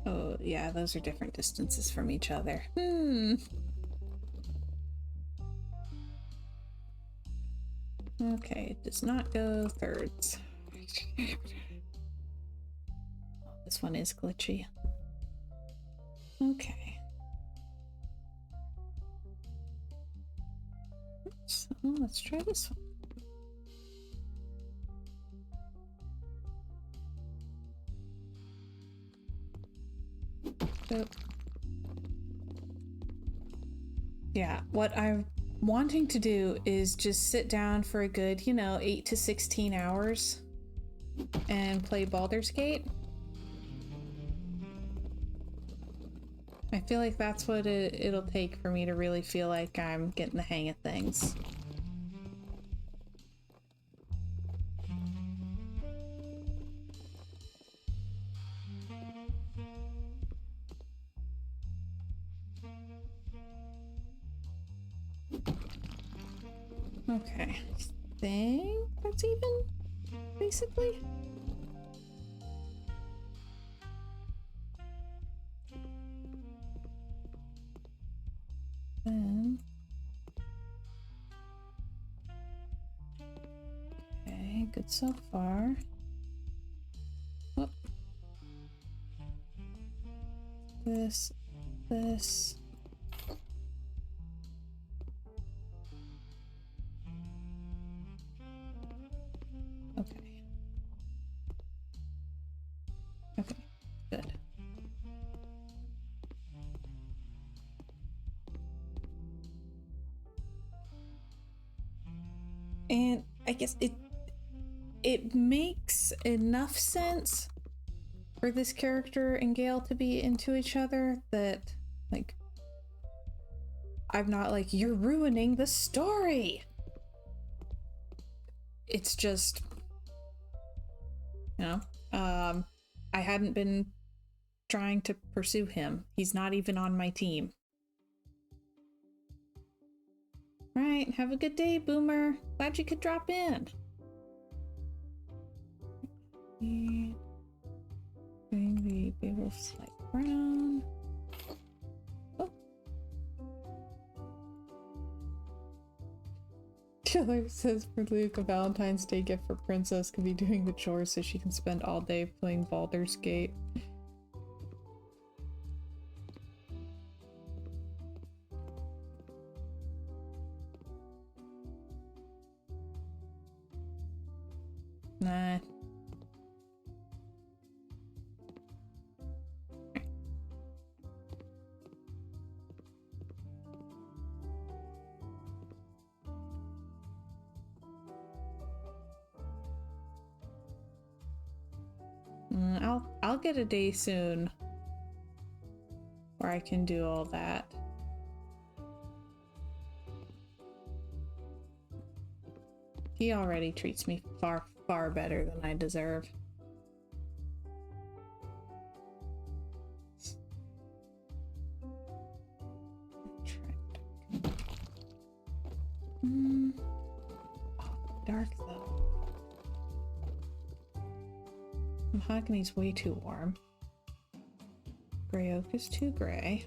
oh yeah, those are different distances from each other. Okay, it does not go thirds. This one is glitchy. Okay. So let's try this one. So, yeah, what I'm wanting to do is just sit down for a good, 8 to 16 hours and play Baldur's Gate. I feel like that's what it'll take for me to really feel like I'm getting the hang of things. Okay, I think that's even, basically. Then... okay, good so far. Whoop. This. Okay. Okay, good. And I guess it makes enough sense for this character and Gale to be into each other that, like, I'm not like, you're ruining the story! It's just, I hadn't been trying to pursue him. He's not even on my team. Right, have a good day, Boomer. Glad you could drop in. Bring the Beowulf's light brown. Oh. Killer says for Luke, a Valentine's Day gift for Princess could be doing the chores so she can spend all day playing Baldur's Gate. Nah. I'll get a day soon where I can do all that. He already treats me far, far better than I deserve. Oh, dark though. Mahogany's way too warm. Gray oak is too gray.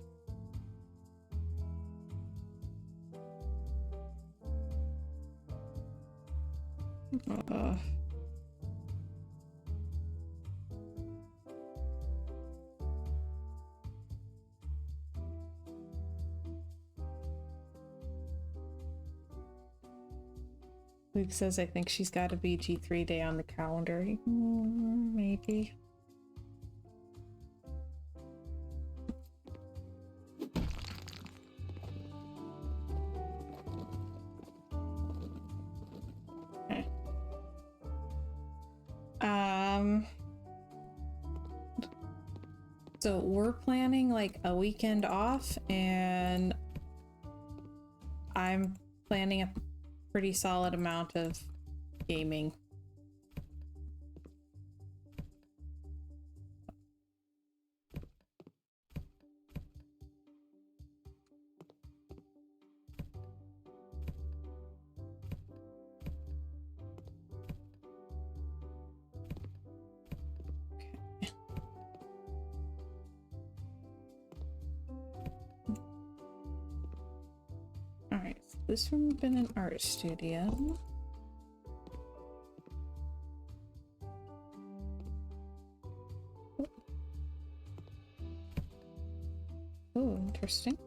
Luke says I think she's got a BG3 day on the calendar. Maybe. So we're planning like a weekend off, and I'm planning a pretty solid amount of gaming. Alright, so this room has been an art studio. Oh, interesting.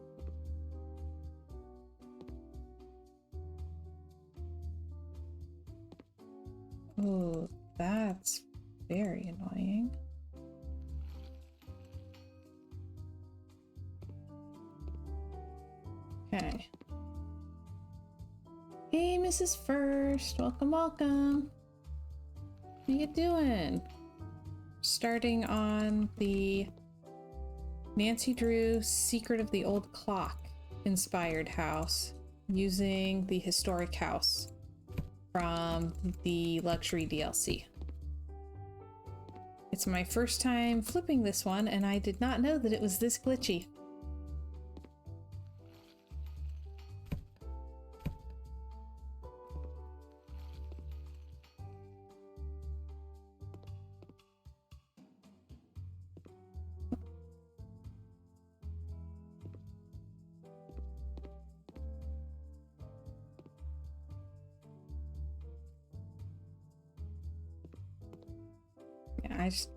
Oh, that's very annoying. Okay. Hey, Mrs. First. Welcome, welcome. How you doing? Starting on the Nancy Drew Secret of the Old Clock inspired house using the historic house from the luxury DLC. It's my first time flipping this one, and I did not know that it was this glitchy.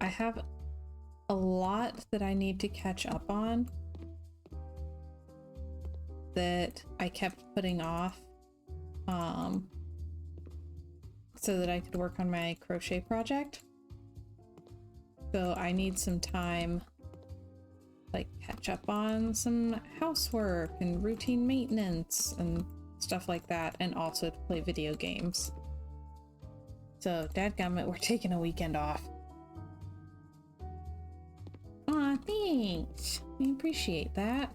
I have a lot that I need to catch up on that I kept putting off so that I could work on my crochet project. So I need some time, like, catch up on some housework and routine maintenance and stuff like that, and also to play video games. So dadgummit, we're taking a weekend off. Aw, thanks. We appreciate that.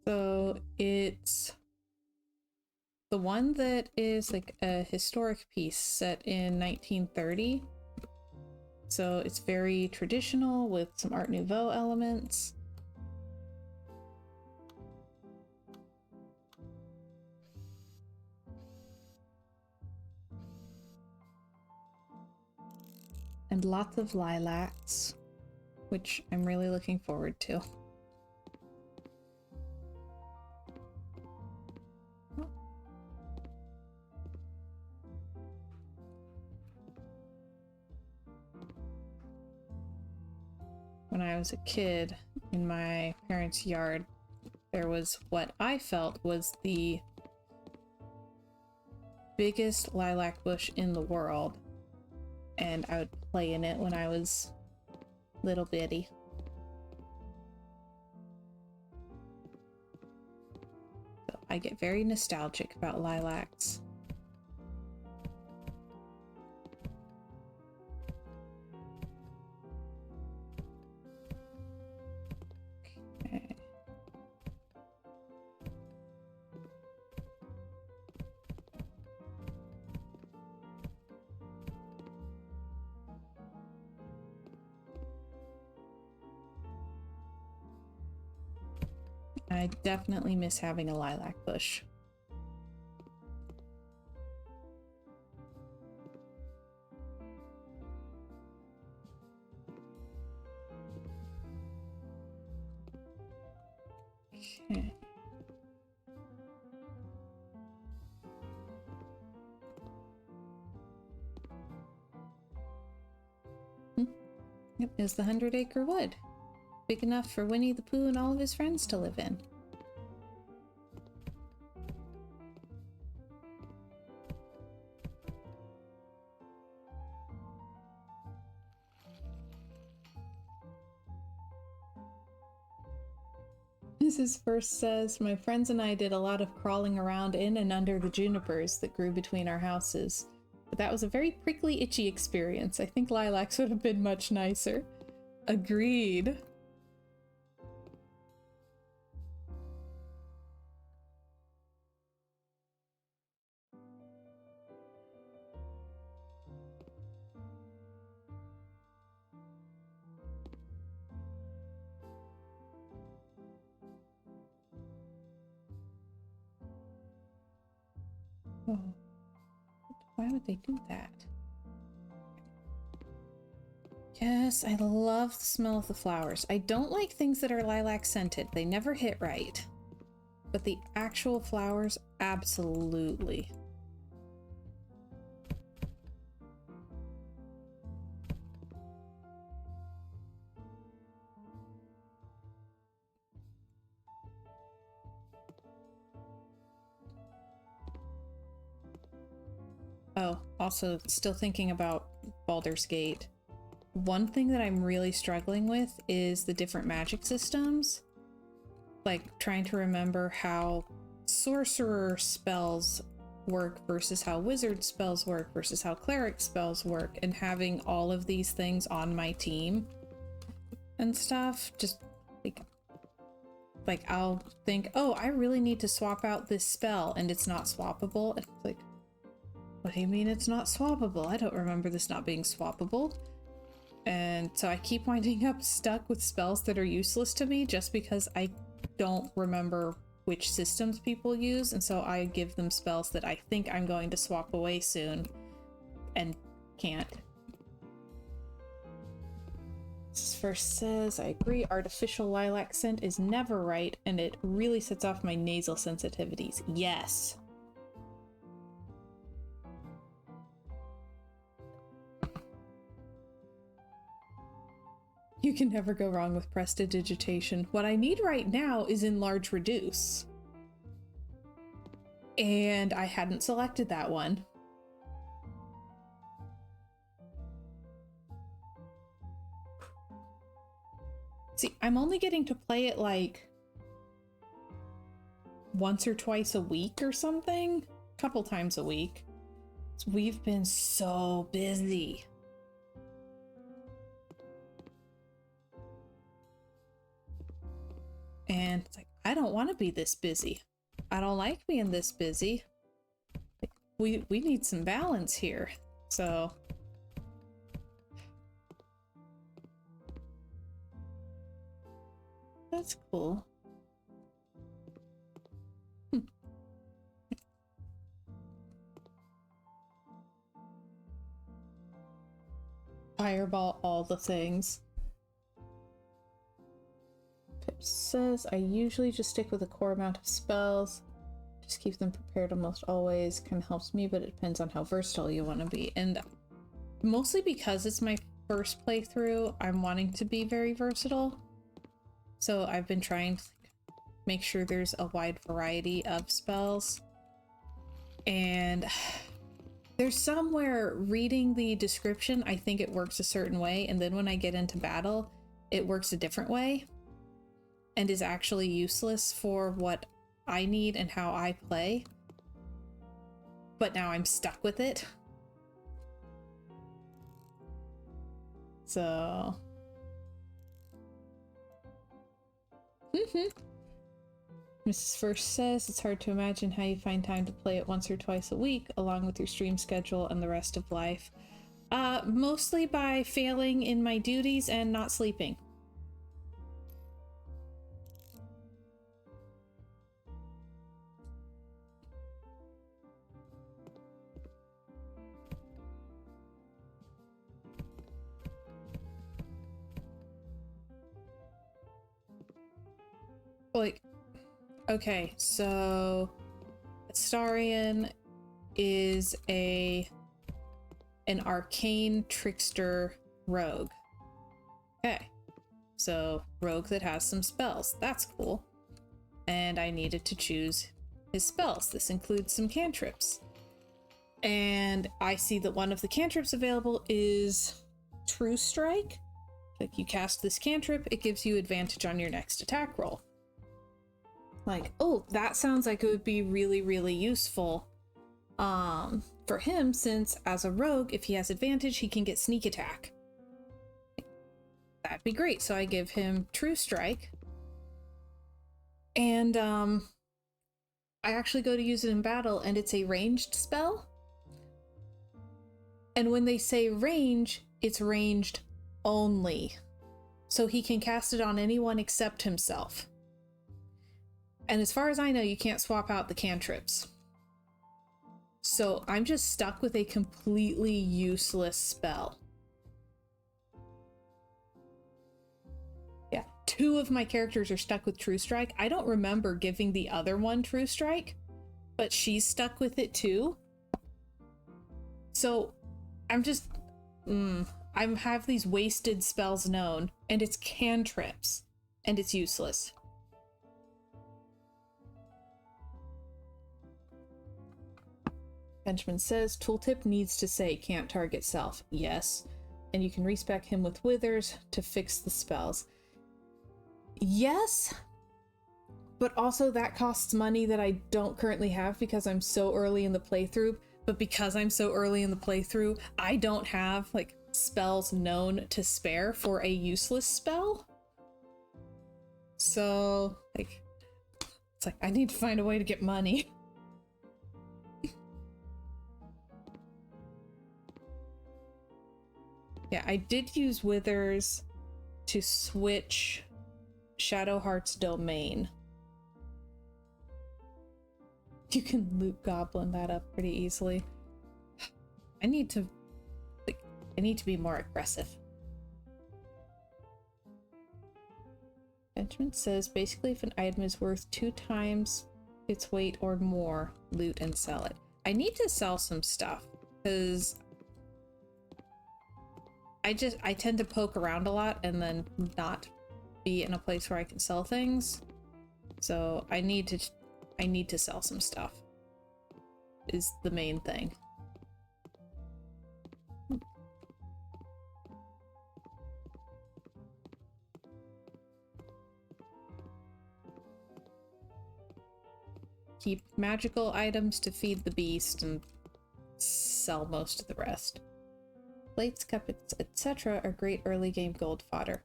So it's the one that is like a historic piece set in 1930. So it's very traditional with some Art Nouveau elements. And lots of lilacs, which I'm really looking forward to. When I was a kid, in my parents' yard, there was what I felt was the biggest lilac bush in the world, and I would play in it when I was little bitty. So I get very nostalgic about lilacs. Okay. I definitely miss having a lilac bush. Okay. Yep, is the 100-acre wood. Big enough for Winnie the Pooh and all of his friends to live in. Mrs. First says, my friends and I did a lot of crawling around in and under the junipers that grew between our houses. But that was a very prickly, itchy experience. I think lilacs would have been much nicer. Agreed. Oh. Why would they do that? Yes, I love the smell of the flowers. I don't like things that are lilac scented. They never hit right. But the actual flowers, absolutely. Oh, also still thinking about Baldur's Gate. One thing that I'm really struggling with is the different magic systems. Like trying to remember how sorcerer spells work versus how wizard spells work versus how cleric spells work, and having all of these things on my team and stuff. Just like I'll think, oh, I really need to swap out this spell, and it's not swappable. It's like, what do you mean it's not swappable? I don't remember this not being swappable. And so I keep winding up stuck with spells that are useless to me just because I don't remember which systems people use, and so I give them spells that I think I'm going to swap away soon and can't. This first says, I agree, artificial lilac scent is never right, and it really sets off my nasal sensitivities. Yes. You can never go wrong with prestidigitation. What I need right now is enlarge reduce. And I hadn't selected that one. See, I'm only getting to play it like once or twice a week or something. A couple times a week. We've been so busy. And it's like, I don't want to be this busy. I don't like being this busy. Like, we need some balance here. So that's cool. Fireball all the things. Says I usually just stick with a core amount of spells, just keep them prepared almost always. Kind of helps me, but it depends on how versatile you want to be, and mostly because it's my first playthrough, I'm wanting to be very versatile, so I've been trying to make sure there's a wide variety of spells. And there's somewhere reading the description, I think it works a certain way, and then when I get into battle it works a different way and is actually useless for what I need and how I play. But now I'm stuck with it. So... Mrs. First says, it's hard to imagine how you find time to play it once or twice a week, along with your stream schedule and the rest of life. Mostly by failing in my duties and not sleeping. Like, okay, so Astarion is an arcane trickster rogue. Okay, so rogue that has some spells. That's cool. And I needed to choose his spells. This includes some cantrips. And I see that one of the cantrips available is True Strike. Like, you cast this cantrip, it gives you advantage on your next attack roll. like, oh, that sounds like it would be really, really useful for him, since as a rogue, if he has advantage, he can get sneak attack. That'd be great. So I give him True Strike. And I actually go to use it in battle, and it's a ranged spell. And when they say range, it's ranged only. So he can cast it on anyone except himself. And as far as I know, you can't swap out the cantrips. So I'm just stuck with a completely useless spell. Yeah, 2 of my characters are stuck with True Strike. I don't remember giving the other one True Strike, but she's stuck with it too. So I'm just... I have these wasted spells known, and it's cantrips, and it's useless. Benjamin says, tooltip needs to say can't target self. Yes. And you can respec him with withers to fix the spells. Yes, but also that costs money that I don't currently have because I'm so early in the playthrough. But because I'm so early in the playthrough, I don't have like spells known to spare for a useless spell. So like, it's like I need to find a way to get money. Yeah, I did use withers to switch Shadowheart's domain. You can loot goblin that up pretty easily. I need to be more aggressive. Benjamin says basically if an item is worth 2 times its weight or more, loot and sell it. I need to sell some stuff because I tend to poke around a lot and then not be in a place where I can sell things. So I need to sell some stuff is the main thing. Keep magical items to feed the beast and sell most of the rest. Plates, cups, etc. are great early game gold fodder.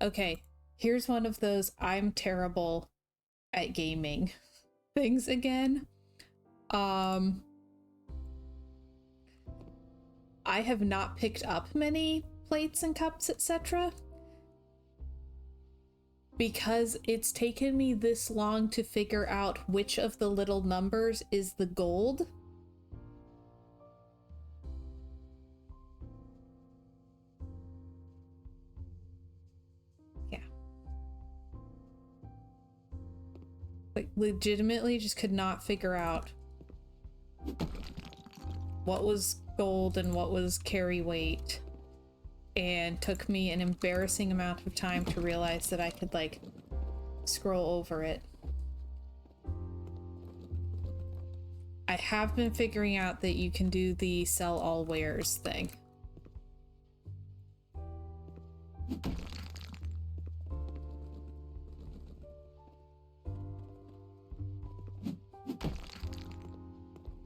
Okay, here's one of those I'm terrible at gaming things again. I have not picked up many plates and cups, etc. because it's taken me this long to figure out which of the little numbers is the gold. Yeah. Like, legitimately just could not figure out what was gold and what was carry weight. And took me an embarrassing amount of time to realize that I could, like, scroll over it. I have been figuring out that you can do the sell all wares thing.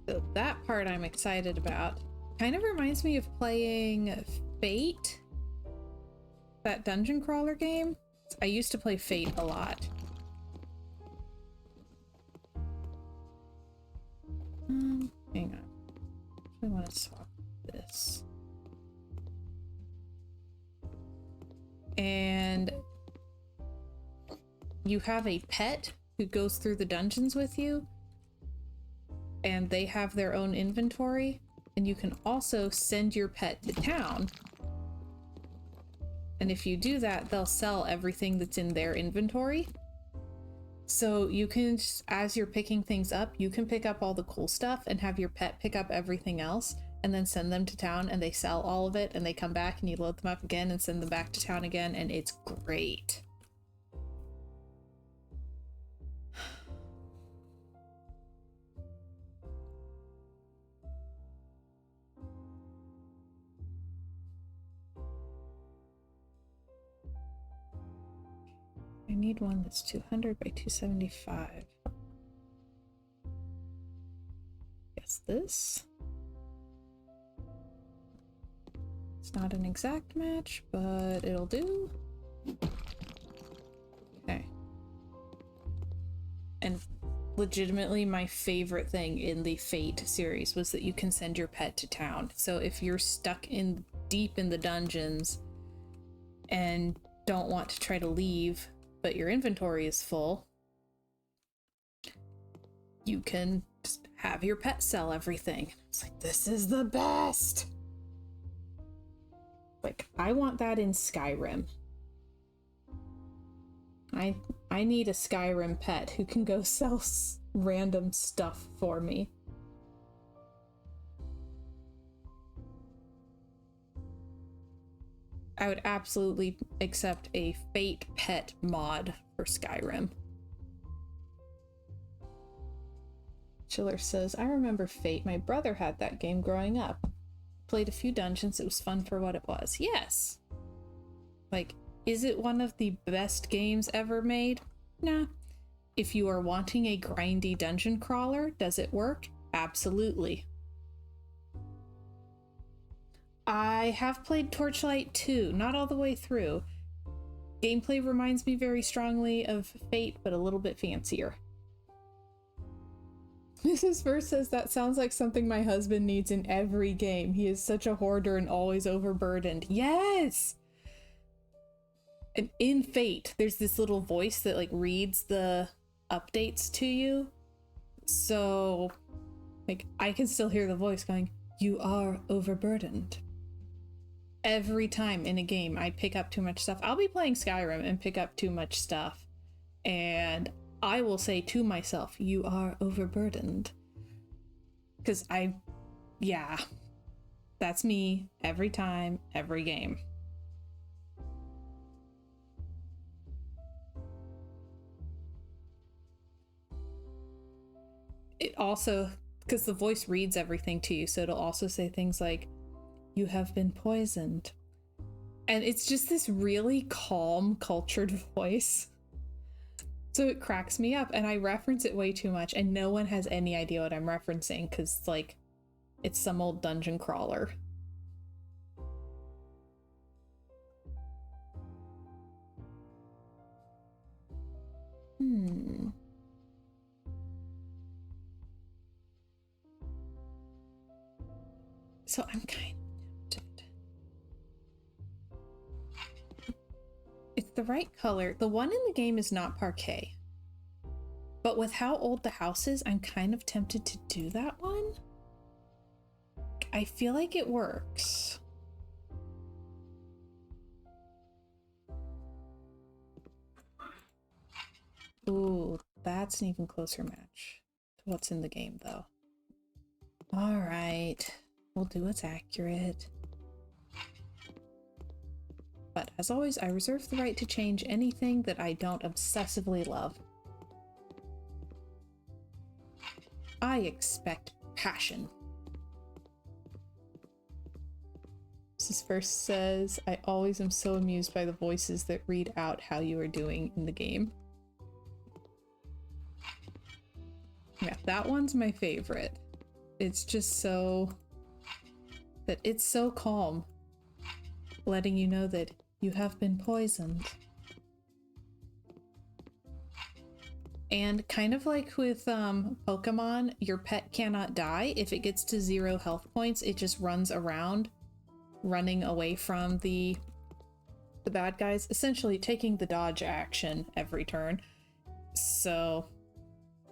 So that part I'm excited about. Kind of reminds me of playing Fate, that dungeon crawler game. I used to play Fate a lot. Hang on. I want to swap this. And you have a pet who goes through the dungeons with you, and they have their own inventory, and you can also send your pet to town. And if you do that, they'll sell everything that's in their inventory. So you can, as you're picking things up, you can pick up all the cool stuff and have your pet pick up everything else and then send them to town, and they sell all of it and they come back and you load them up again and send them back to town again, and it's great. I need one that's 200 by 275. Guess this. It's not an exact match, but it'll do. Okay. And legitimately my favorite thing in the Fate series was that you can send your pet to town. So if you're stuck in deep in the dungeons and don't want to try to leave, but your inventory is full, you can just have your pet sell everything. It's like, this is the best. Like, I want that in Skyrim. I need a Skyrim pet who can go sell random stuff for me. I would absolutely accept a Fate pet mod for Skyrim. Chiller says, I remember Fate. My brother had that game growing up. Played a few dungeons. It was fun for what it was. Yes. Like, is it one of the best games ever made? Nah. If you are wanting a grindy dungeon crawler, does it work? Absolutely. I have played Torchlight 2, not all the way through. Gameplay reminds me very strongly of Fate, but a little bit fancier. Mrs. Verse says that sounds like something my husband needs in every game. He is such a hoarder and always overburdened. Yes! And in Fate, there's this little voice that like reads the updates to you. So, like, I can still hear the voice going, "You are overburdened." Every time in a game I pick up too much stuff. I'll be playing Skyrim and pick up too much stuff, and I will say to myself, "You are overburdened." Because yeah, that's me every time, every game. It also, because the voice reads everything to you, so it'll also say things like, "You have been poisoned." And it's just this really calm, cultured voice. So it cracks me up, and I reference it way too much, and no one has any idea what I'm referencing, because, like, it's some old dungeon crawler. So I'm kind of tempted. It's the right color. The one in the game is not parquet. But with how old the house is, I'm kind of tempted to do that one. I feel like it works. Ooh, that's an even closer match to what's in the game, though. All right, we'll do what's accurate. But as always, I reserve the right to change anything that I don't obsessively love. I expect passion. Mrs. First says, I always am so amused by the voices that read out how you are doing in the game. Yeah, that one's my favorite. It's just so... that it's so calm, letting you know that you have been poisoned. And kind of like with Pokemon, your pet cannot die. If it gets to 0 health points, it just runs around, running away from the bad guys, essentially taking the dodge action every turn. So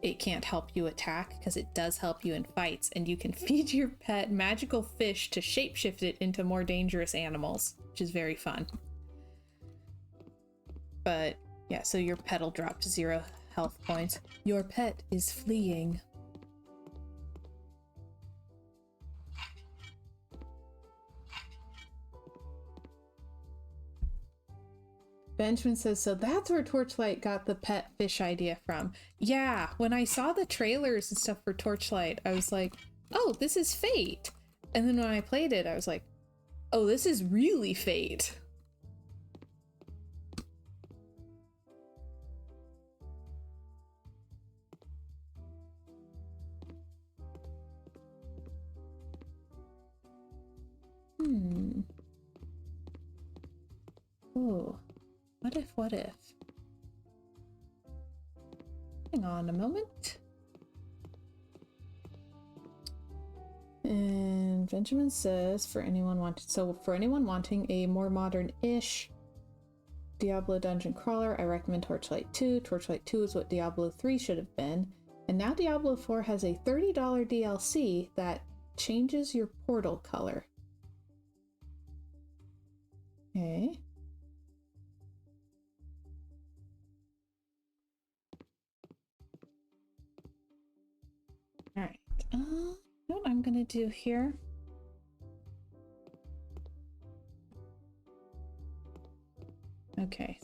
it can't help you attack, because it does help you in fights, and you can feed your pet magical fish to shapeshift it into more dangerous animals, which is very fun. But yeah, so your pet will drop to 0 health points. Your pet is fleeing. Benjamin says, so that's where Torchlight got the pet fish idea from. Yeah, when I saw the trailers and stuff for Torchlight, I was like, oh, this is Fate. And then when I played it, I was like, oh, this is really Fate. Ooh. What if, what if? Hang on a moment. And Benjamin says, for anyone wanting a more modern-ish Diablo dungeon crawler, I recommend Torchlight 2. Torchlight 2 is what Diablo 3 should have been. And now Diablo 4 has a $30 DLC that changes your portal color. Okay. Alright. What I'm gonna do here. Okay.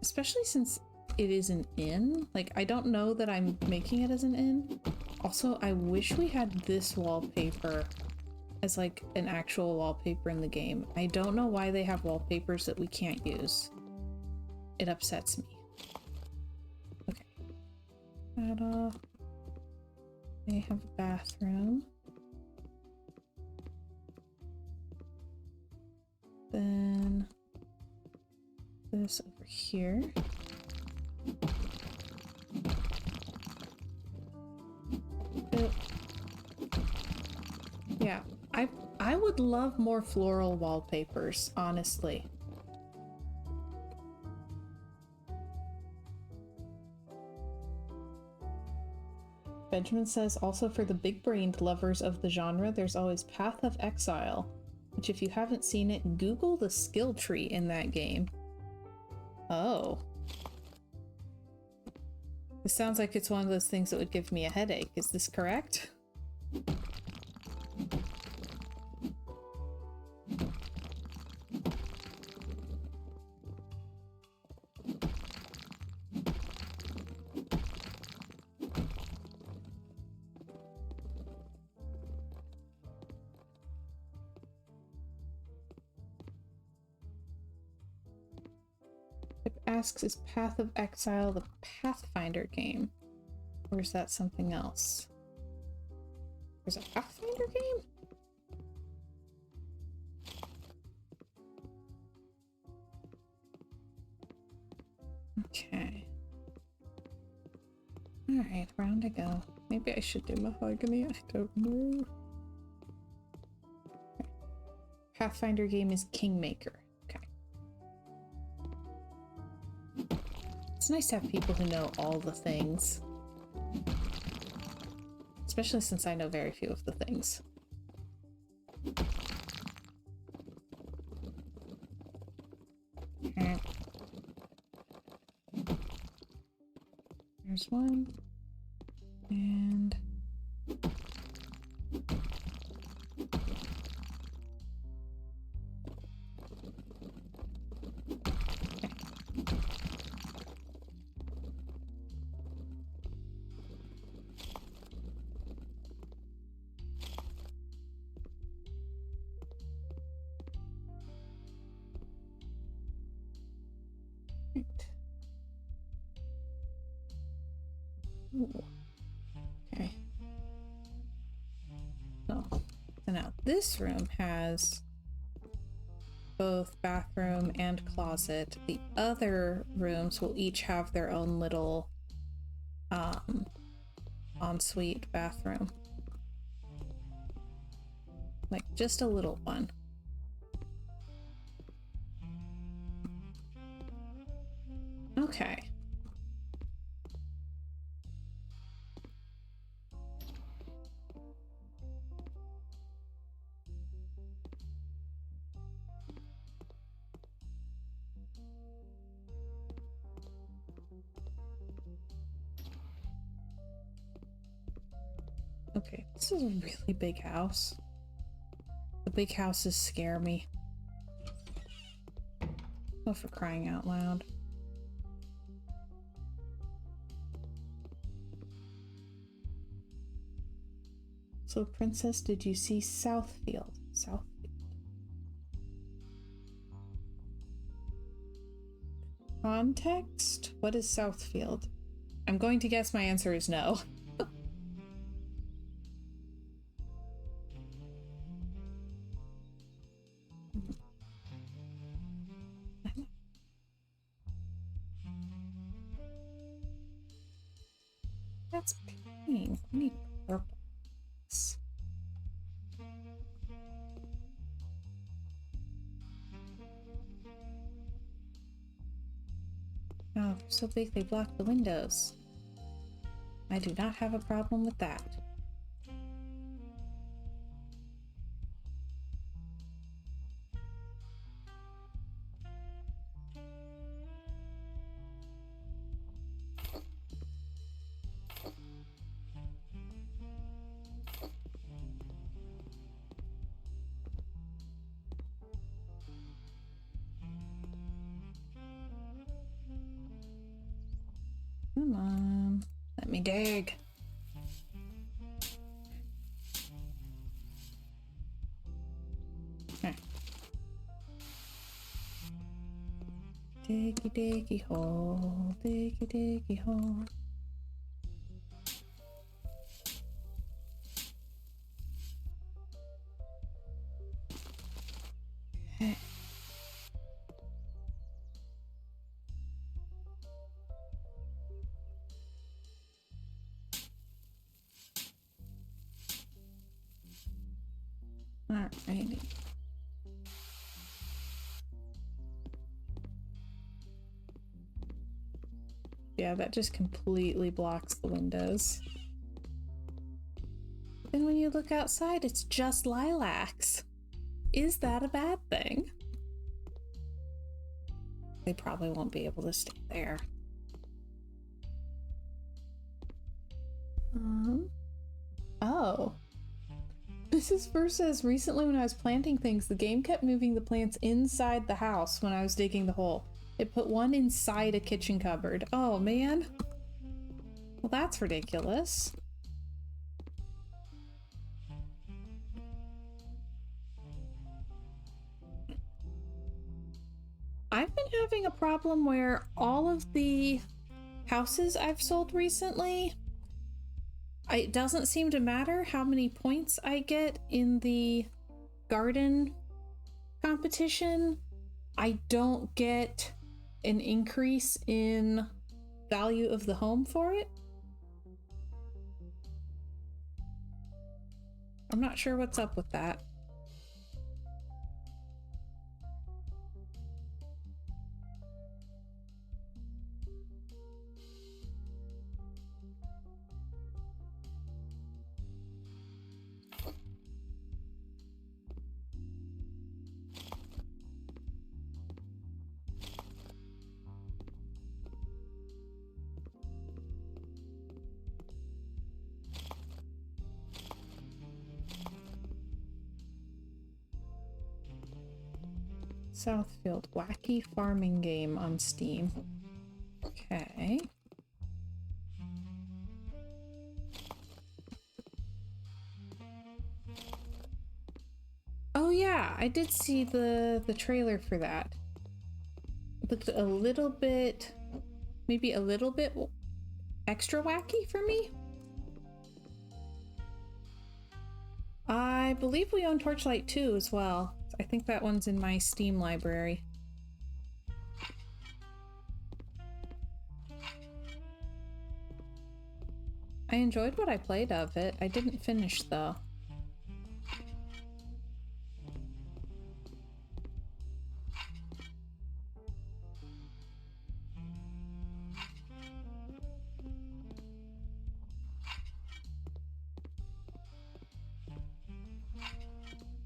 Especially since it is an inn. Like, I don't know that I'm making it as an inn. Also, I wish we had this wallpaper as like an actual wallpaper in the game. I don't know why they have wallpapers that we can't use. It upsets me. Okay. That off. They have a bathroom. Then this over here. Yeah, I would love more floral wallpapers, honestly. Benjamin says, also for the big-brained lovers of the genre, there's always Path of Exile, which if you haven't seen it, Google the skill tree in that game. Oh. This sounds like it's one of those things that would give me a headache. Is this correct? Asks, is Path of Exile the Pathfinder game? Or is that something else? There's a Pathfinder game? Okay. Alright, round to go. Maybe I should do Mahogany, I don't know. Okay. Pathfinder game is Kingmaker. It's nice to have people who know all the things. Especially since I know very few of the things. Okay. There's one. And... Ooh. Okay. So now this room has both bathroom and closet. The other rooms will each have their own little ensuite bathroom. Like just a little one. Okay. Okay, this is a really big house. The big houses scare me. Oh, for crying out loud. So, Princess, did you see Southfield? Southfield. Context? What is Southfield? I'm going to guess my answer is no. That's pink. We need purple. Oh, they're so big they block the windows. I do not have a problem with that. Come on, let me dig. Okay. Diggy diggy hole, diggy diggy hole. Okay. Alrighty. Yeah, that just completely blocks the windows. Then when you look outside, it's just lilacs. Is that a bad thing? They probably won't be able to stay there. Oh. Mrs. Fur says, recently when I was planting things, the game kept moving the plants inside the house when I was digging the hole. It put one inside a kitchen cupboard. Oh, man. Well, that's ridiculous. I've been having a problem where all of the houses I've sold recently, it doesn't seem to matter how many points I get in the garden competition. I don't get an increase in value of the home for it. I'm not sure what's up with that. Southfield, wacky farming game on Steam. Okay. Oh yeah, I did see the trailer for that. It looked a little bit, maybe a little bit extra wacky for me. I believe we own Torchlight 2 as well. I think that one's in my Steam library. I enjoyed what I played of it. I didn't finish though.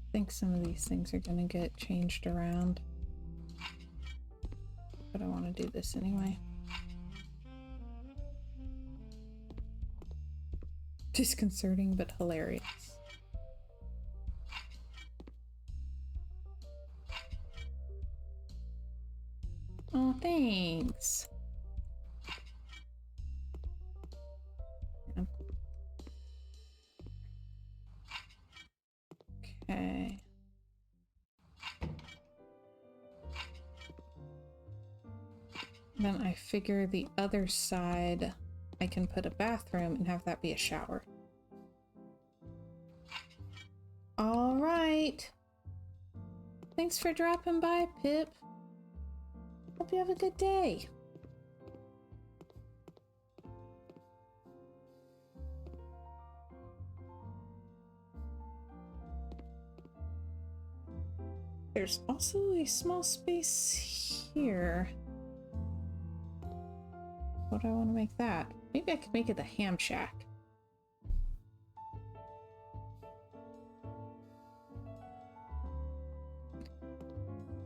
I think some of these things are gonna get changed around. But I want to do this anyway. Disconcerting but hilarious. Oh, thanks. Okay. Then I figure the other side I can put a bathroom and have that be a shower. All right. Thanks for dropping by, Pip. Hope you have a good day. There's also a small space here. What do I want to make that? Maybe I could make it the ham shack.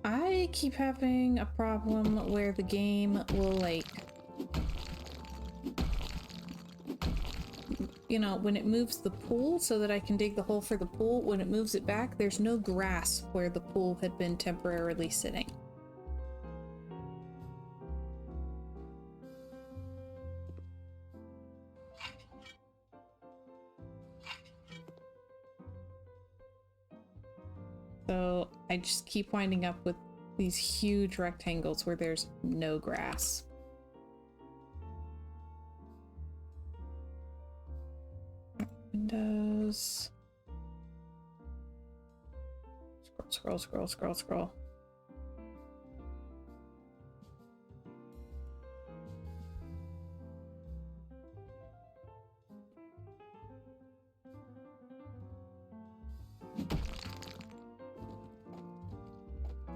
I keep having a problem where the game will, like, you know, when it moves the pool so that I can dig the hole for the pool, when it moves it back, there's no grass where the pool had been temporarily sitting. So I just keep winding up with these huge rectangles where there's no grass. Windows. Scroll, scroll, scroll, scroll.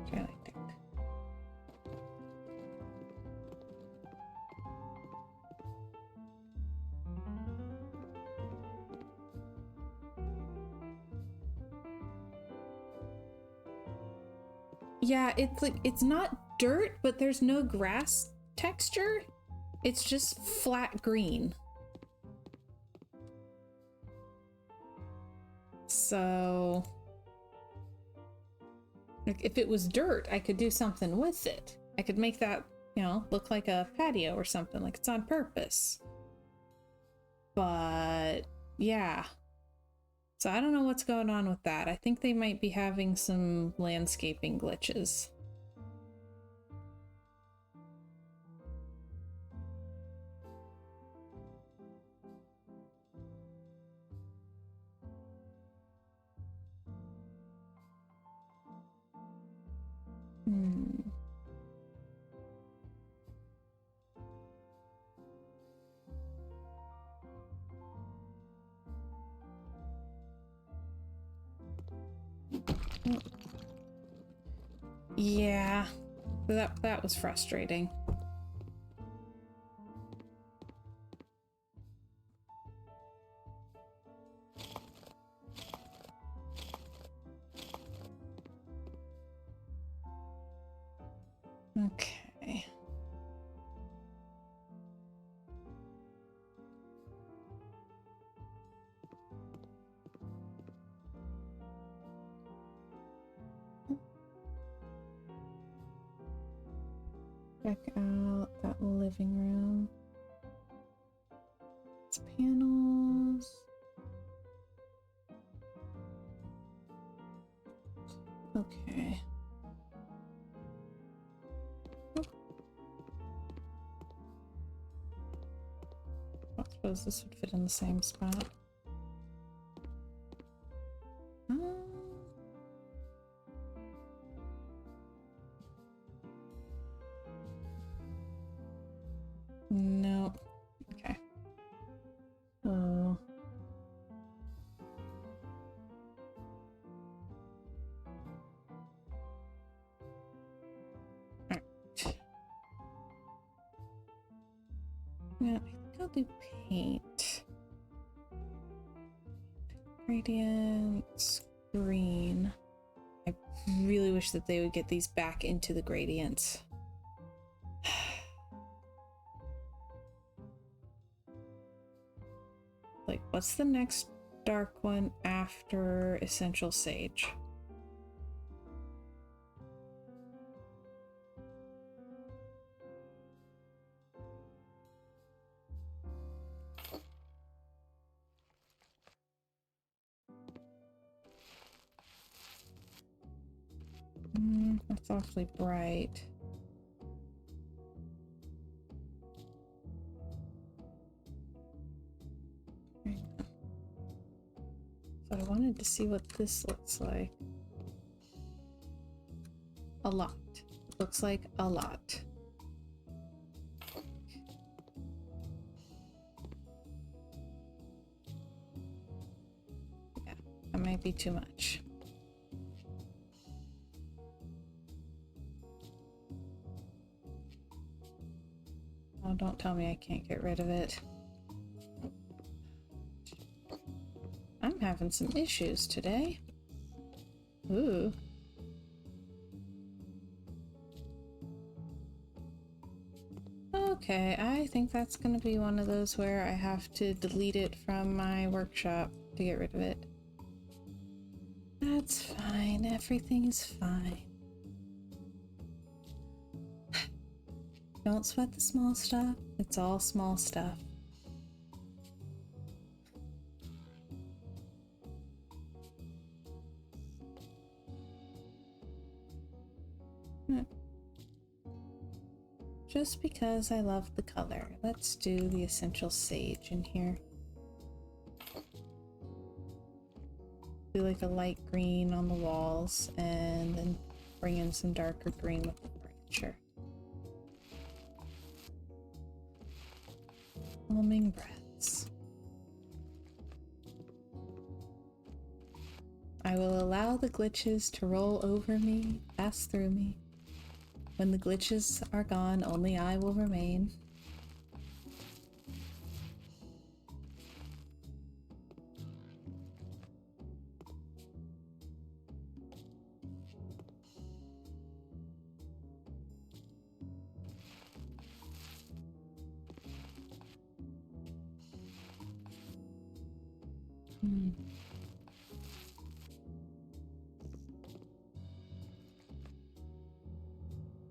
Okay, like that. Yeah, it's like, it's not dirt, but there's no grass texture. It's just flat green. So, like, if it was dirt, I could do something with it. I could make that, you know, look like a patio or something, like it's on purpose. But yeah. So I don't know what's going on with that. I think they might be having some landscaping glitches. Yeah, that was frustrating. Okay. Check out that living room. It's panels. Okay. I suppose this would fit in the same spot. No. Okay. Oh. Alright. Yeah, I think I'll do paint. Gradients, green. I really wish that they would get these back into the gradients. Like, what's the next dark one after Essential Sage? That's awfully bright. So I wanted to see what this looks like. A lot. Looks like a lot. Yeah, that might be too much. Oh, don't tell me I can't get rid of it. I'm having some issues today. Ooh. Okay, I think that's gonna be one of those where I have to delete it from my workshop to get rid of it. That's fine, everything's fine. Don't sweat the small stuff, it's all small stuff. Just because I love the color. Let's do the essential sage in here. Do like a light green on the walls and then bring in some darker green with the furniture. Calming breaths. I will allow the glitches to roll over me, pass through me. When the glitches are gone, only I will remain.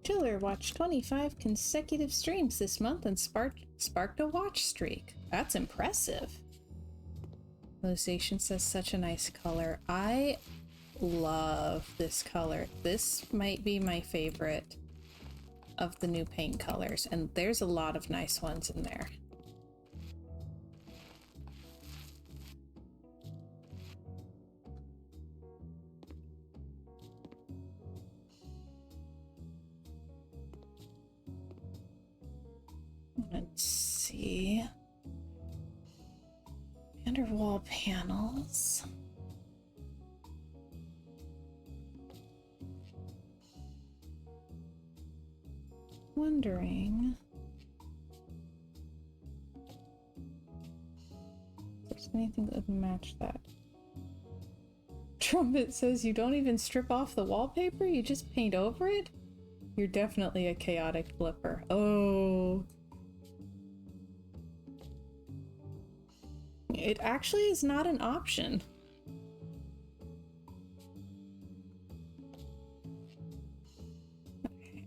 Chiller watched 25 consecutive streams this month and sparked a watch streak. That's impressive. Rosation says such a nice color. I love this color. This might be my favorite of the new paint colors, and there's a lot of nice ones in there. Let's see. Underwall panels. Wondering if there's anything that would match that. Trumpet says you don't even strip off the wallpaper, you just paint over it? You're definitely a chaotic flipper. Oh. It actually is not an option. Okay.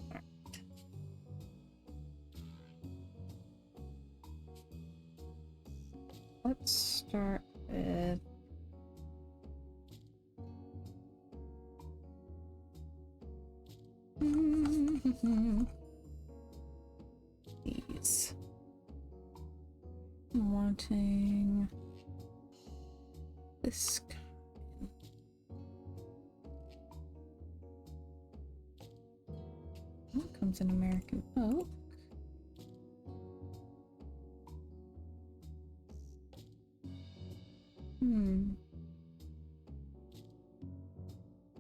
Alright. Let's start with these. I'm wanting this kind. What comes in American oak?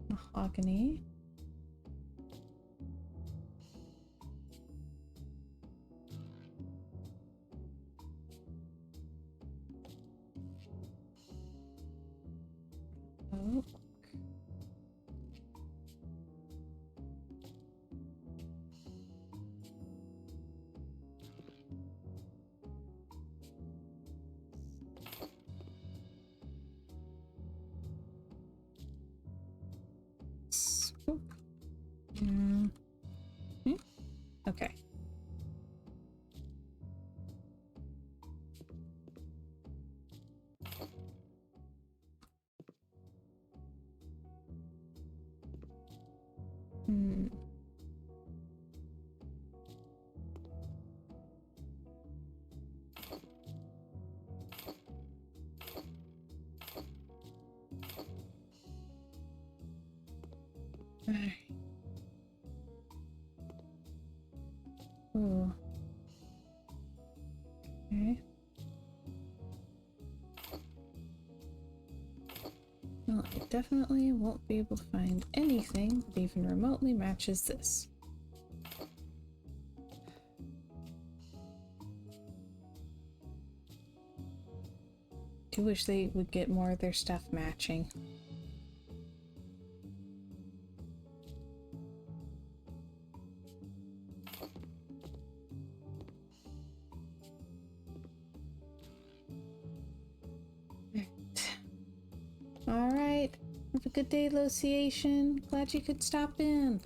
Mahogany. Oak. Spook. Okay. Ooh. Okay. Well, I definitely won't be able to find anything that even remotely matches this. I wish they would get more of their stuff matching. Alright. Have a good day, Lociation. Glad you could stop in.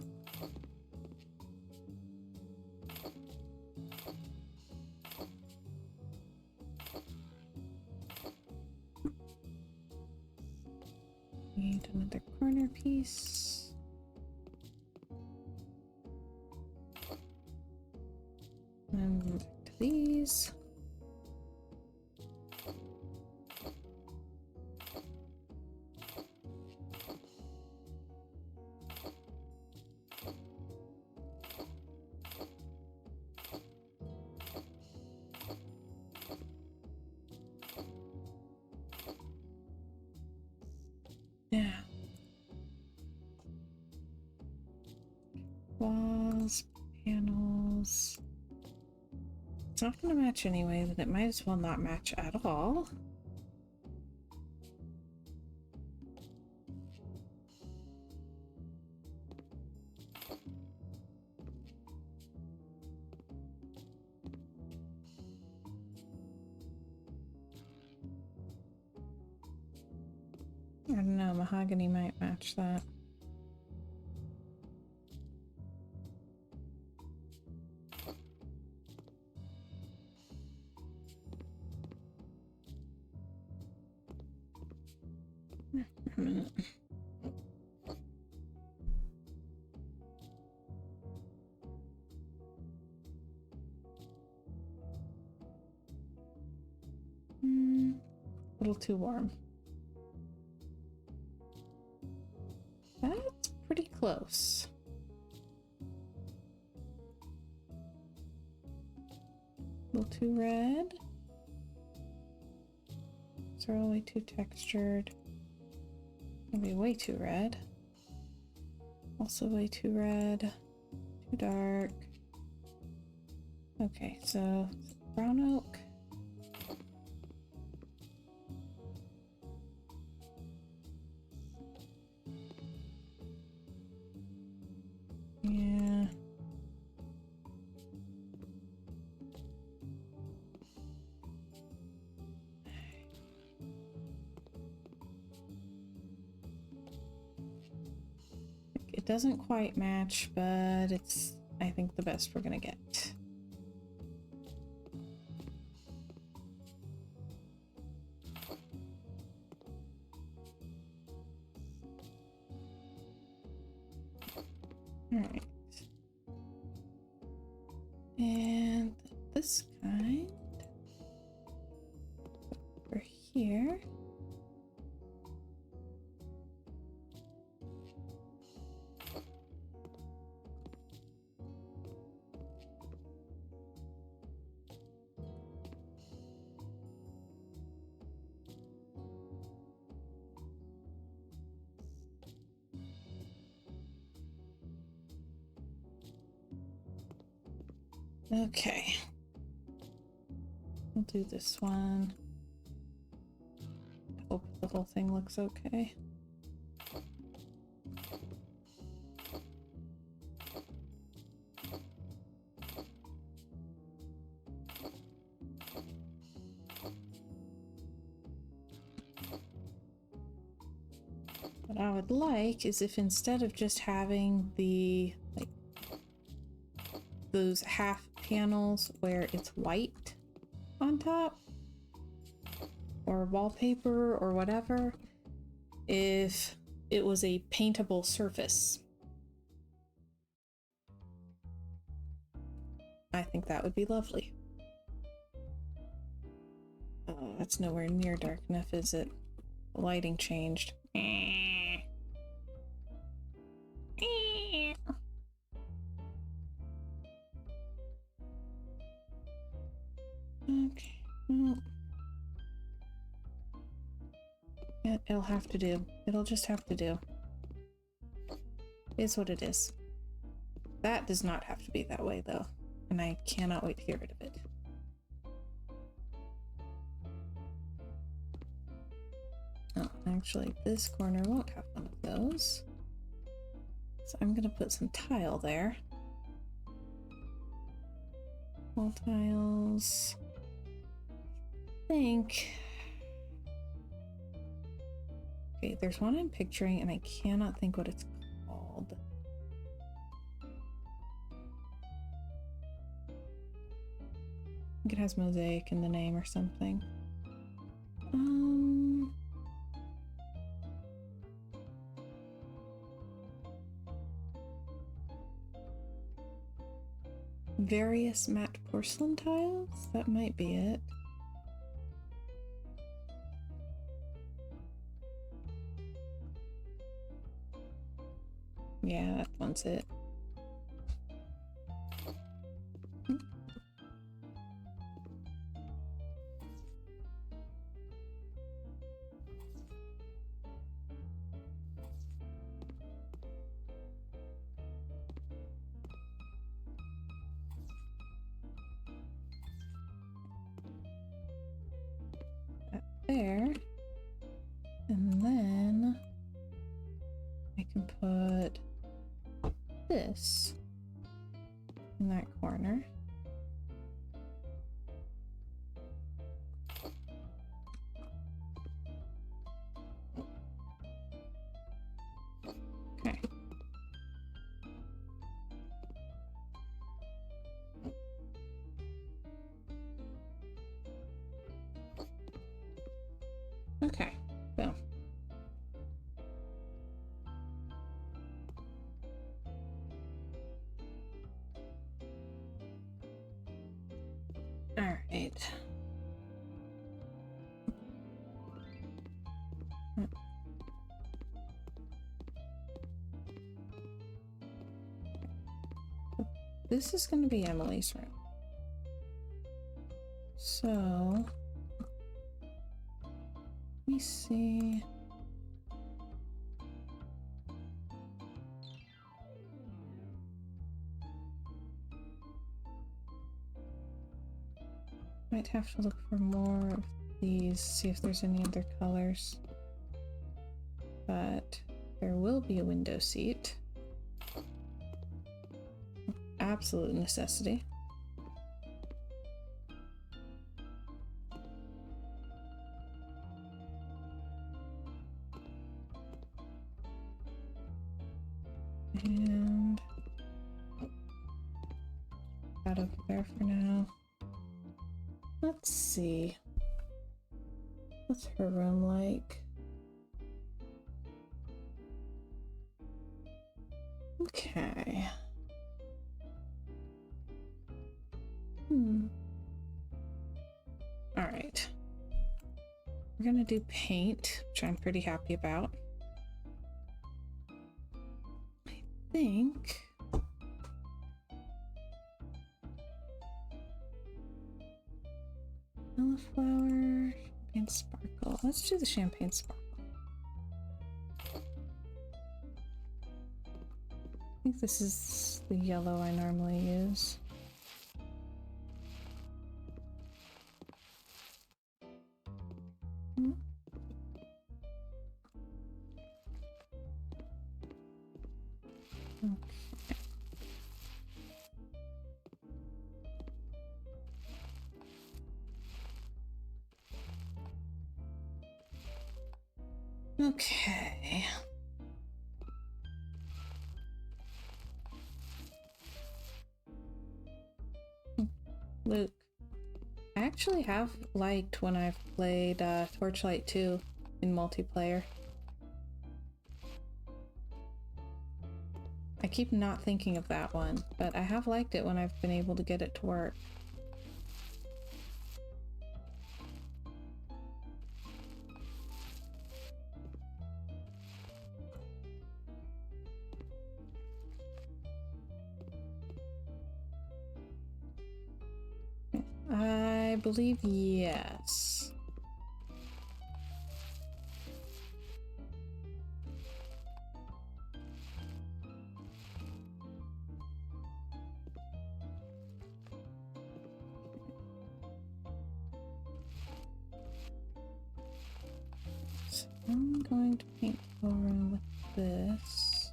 Need another corner piece. And back to these. Yeah. Walls, panels. It's not going to match anyway, then it might as well not match at all. I don't know, mahogany might match that. A minute. A little too warm. That's pretty close. A little too red. These are all way too textured. Maybe way too red. Also way too red. Too dark. Okay, so brown oak. Yeah. It doesn't quite match, but it's, I think, the best we're gonna get. Alright. And this kind over here. Okay. We'll do this one. Hope the whole thing looks okay. What I would like is if instead of just having the, like, those half panels where it's white on top, or wallpaper or whatever, if it was a paintable surface. I think that would be lovely. That's nowhere near dark enough, is it? The lighting changed. Okay. Well, it'll have to do. It'll just have to do. Is what it is. That does not have to be that way, though. And I cannot wait to get rid of it. Oh, actually, this corner won't have one of those. So I'm gonna put some tile there. Wall tiles. I think. Okay, there's one I'm picturing and I cannot think what it's called. I think it has mosaic in the name or something. Various matte porcelain tiles? That might be it. Yeah, that one's it. There, and then I can put this in that corner. Okay. Okay, boom. All right. This is going to be Emily's room. So, let me see. Might have to look for more of these, see if there's any other colors. But there will be a window seat. Absolute necessity. And that over there for now. Let's see. What's her room like? Okay. All right. We're gonna do paint, which I'm pretty happy about. I think Cauliflower, champagne sparkle. Let's do the champagne sparkle. I think this is the yellow I normally use. Okay. Luke. I actually have liked when I've played Torchlight 2 in multiplayer. I keep not thinking of that one, but I have liked it when I've been able to get it to work. I believe yes. I'm going to paint the room with this.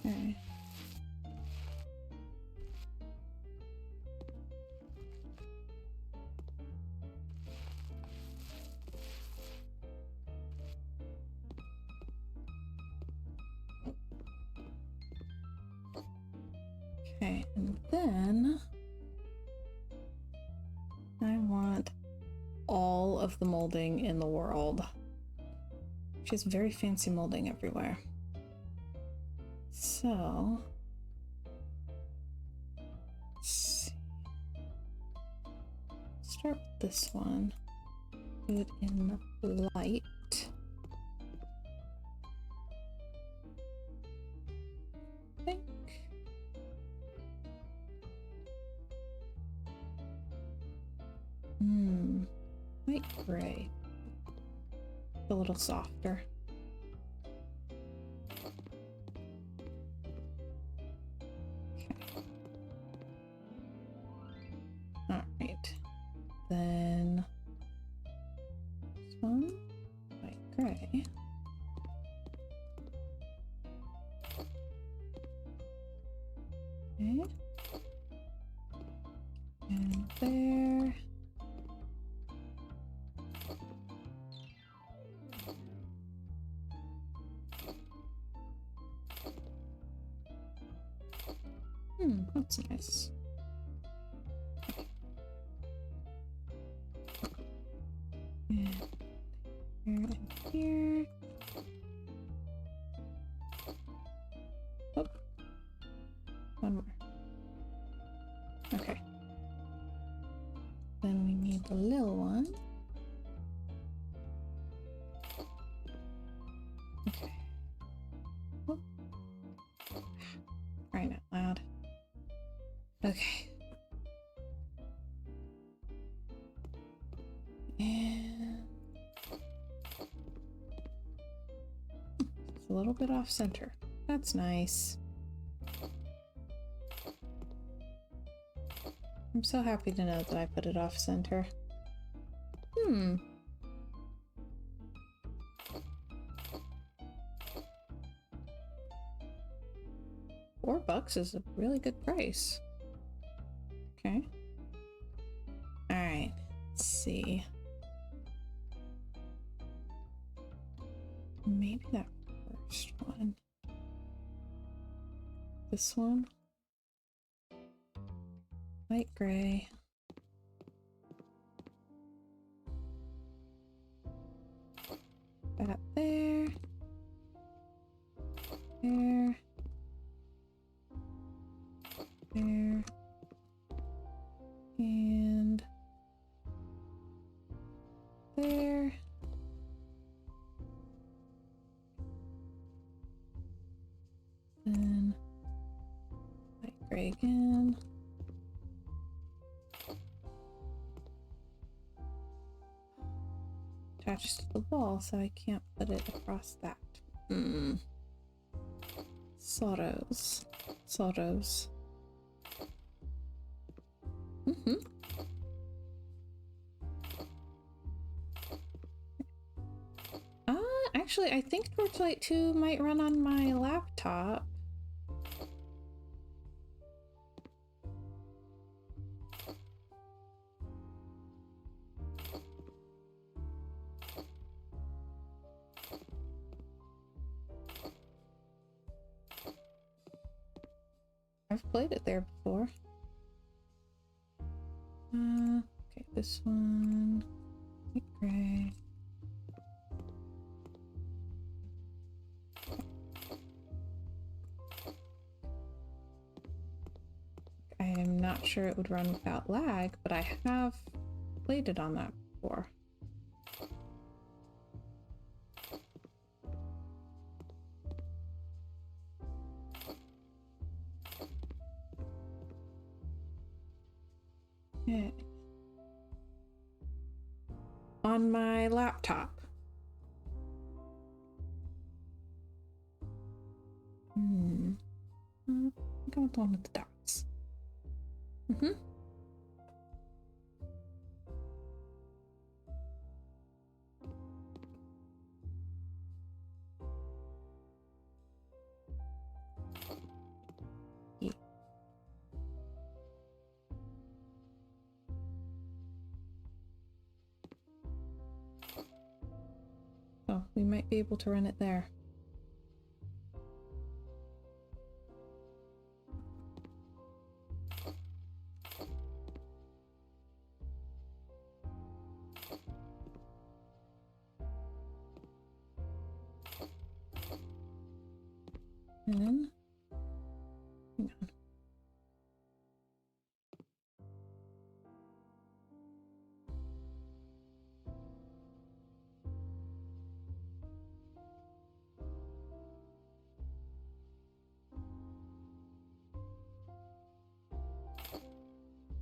Okay. Okay, and then I want all of the molding in the world. She has very fancy molding everywhere. So, let's see. Start with this one. Do it in light. I think. Light gray. A little softer. Alright. Then this one, light gray. Okay. And there. That's nice. And here and here. Oh, one more. Okay. Then we need the little one. Okay. Oh. Crying out loud. Okay. And it's a little bit off center. That's nice. I'm so happy to know that I put it off center. 4 bucks is a really good price. Okay. Alright, let's see. Maybe that first one. This one. Light gray. That there. There. There. And there. Then light gray again. Attaches to the wall, so I can't put it across that. Sorrows. Sorrows. Actually, I think Torchlight 2 might run on my laptop. I've played it there before. Okay, this one. Light gray. I'm not sure it would run without lag, but I have played it on that before. Okay. On my laptop. Go with the one with the dots. Yeah. Oh, we might be able to run it there. And then, hang on.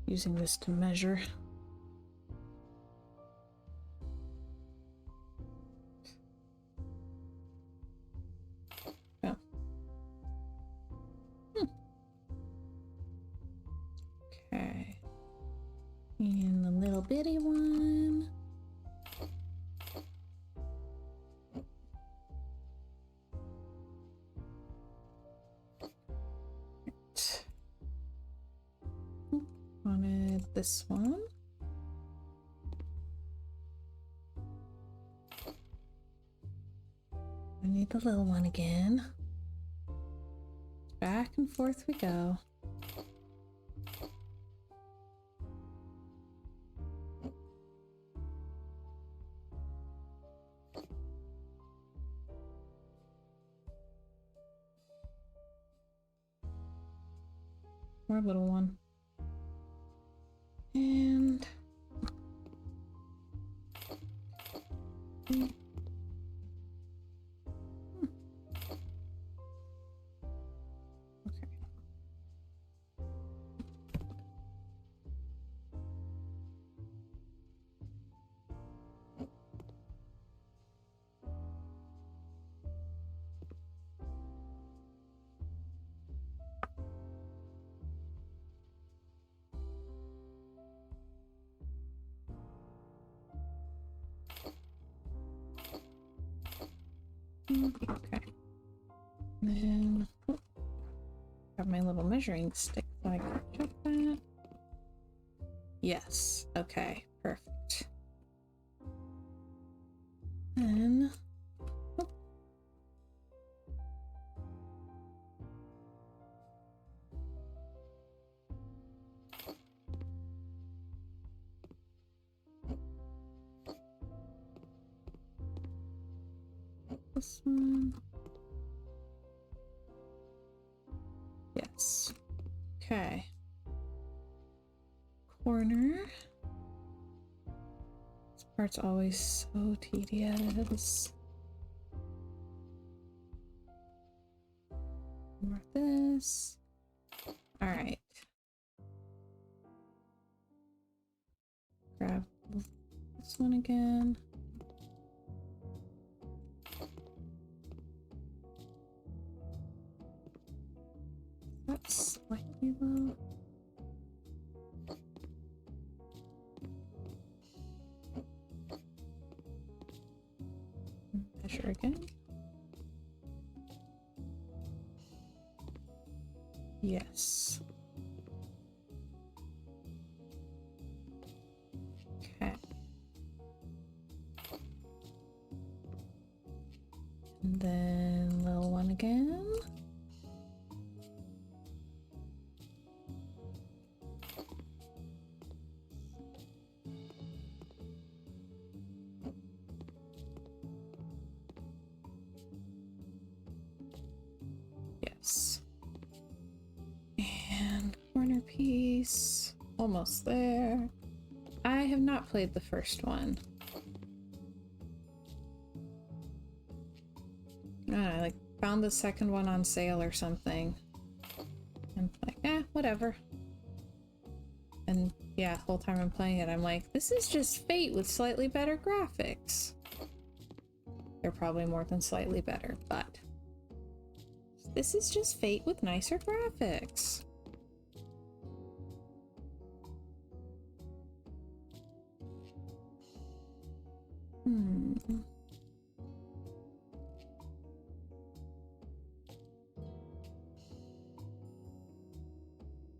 Using this to measure. Oh. Okay. And the little bitty one. Right. Wanted this one. I need the little one again. Back and forth we go. More little one. And okay. And then got my little measuring stick so I can check that. Yes. Okay. Perfect. Then this one. Yes. Okay. Corner. This part's always so tedious. More of this. All right. Grab this one again. That's slightly low. Measure again. Yes. Okay. And then little one again. Yes. And corner piece. Almost there. I have not played the first one. I like found the second one on sale or something. And like, whatever. And yeah, the whole time I'm playing it, I'm like, this is just Fate with slightly better graphics. They're probably more than slightly better, but This is just Fate with nicer graphics.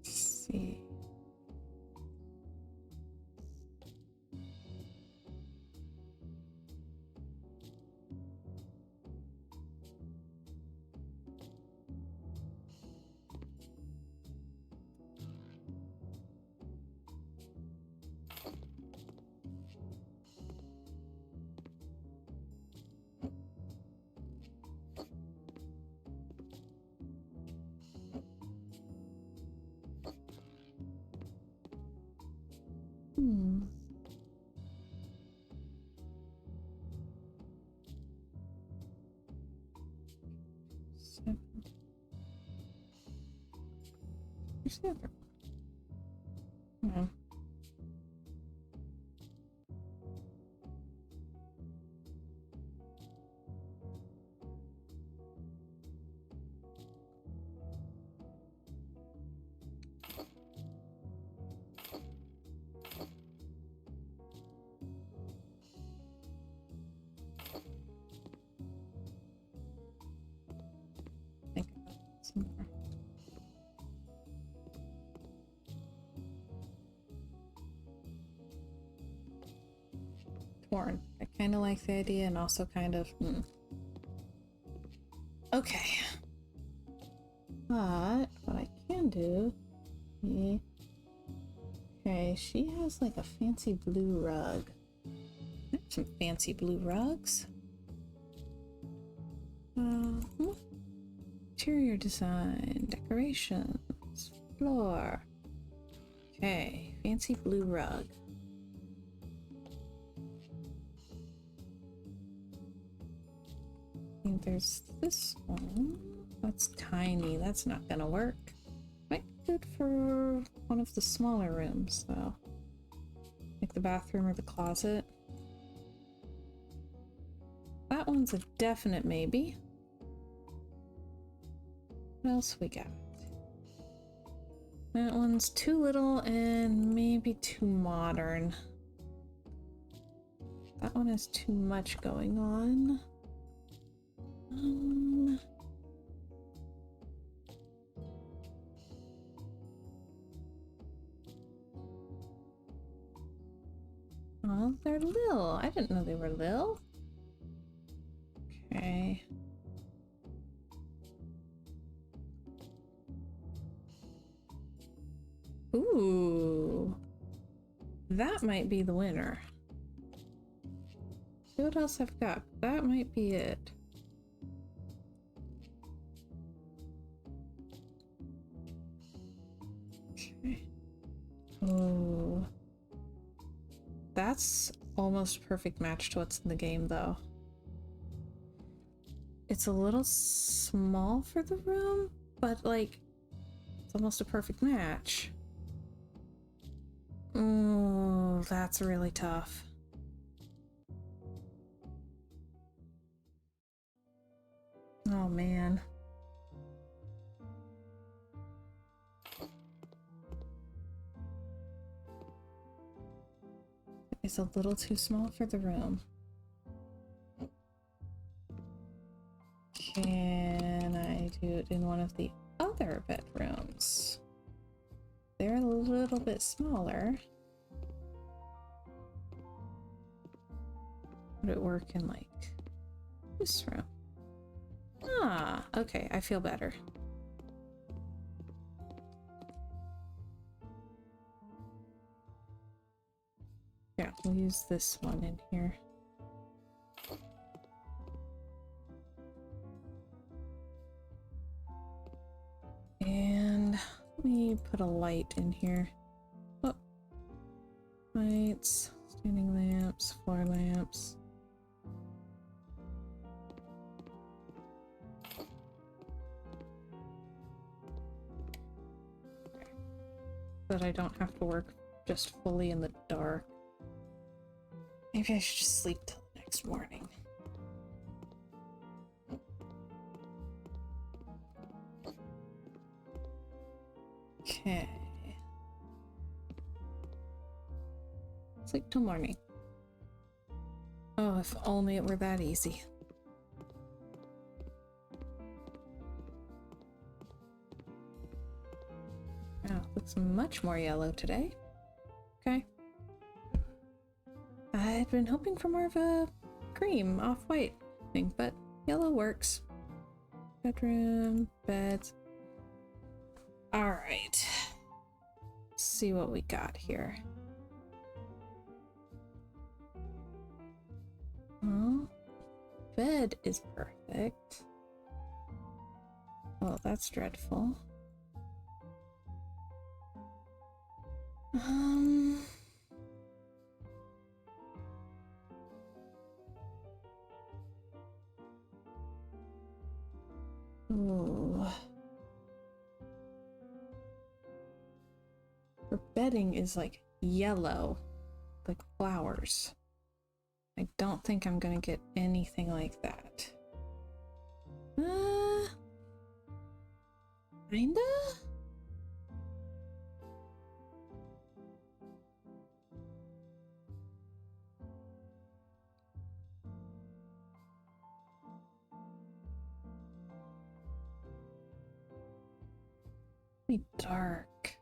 Let's see. Where's the other one? No. Think about it some more. Torn. I kind of like the idea and also kind of Okay. But what I can do, okay, she has like a fancy blue rug. There's some fancy blue rugs. Interior design, decorations, floor. Okay, fancy blue rug. I think there's this one. That's tiny. That's not gonna work. Might be good for one of the smaller rooms, though. Like the bathroom or the closet. That one's a definite maybe. What else we got? That one's too little and maybe too modern. That one has too much going on. Oh, they're lil. I didn't know they were lil. Okay. Ooh. That might be the winner. See what else I've got. That might be it. Okay. Oh. That's almost perfect match to what's in the game, though. It's a little small for the room, but like, it's almost a perfect match. Oh, that's really tough. Oh man. It's a little too small for the room. Can I do it in one of the other bedrooms? They're a little bit smaller. Would it work in like this room? Ah, okay, I feel better. Yeah, we'll use this one in here. And let me put a light in here. Oh, lights, standing lamps, floor lamps. But I don't have to work just fully in the dark. Maybe I should just sleep till the next morning. Okay. Sleep till morning. Oh, if only it were that easy. Oh, looks much more yellow today. Okay. I'd been hoping for more of a cream, off-white thing, but yellow works. Bedroom, beds. Alright. Let's see what we got here. Oh, bed is perfect. Oh, that's dreadful. Ooh. Her bedding is like yellow, like flowers. I don't think I'm gonna get anything like that. Kinda? Be dark.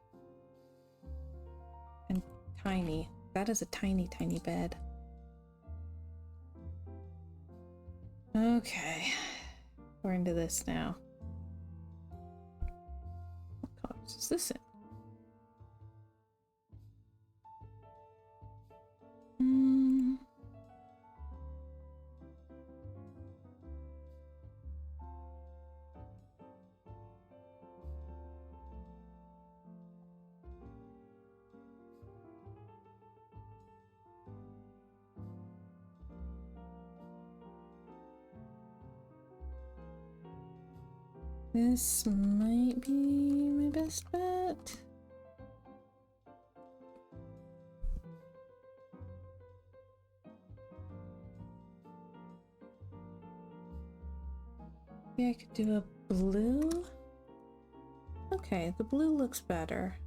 And tiny. That is a tiny, tiny bed. Okay. We're into this now. What colors is this in? This might be my best bet. Yeah, I could do a blue. Okay, the blue looks better.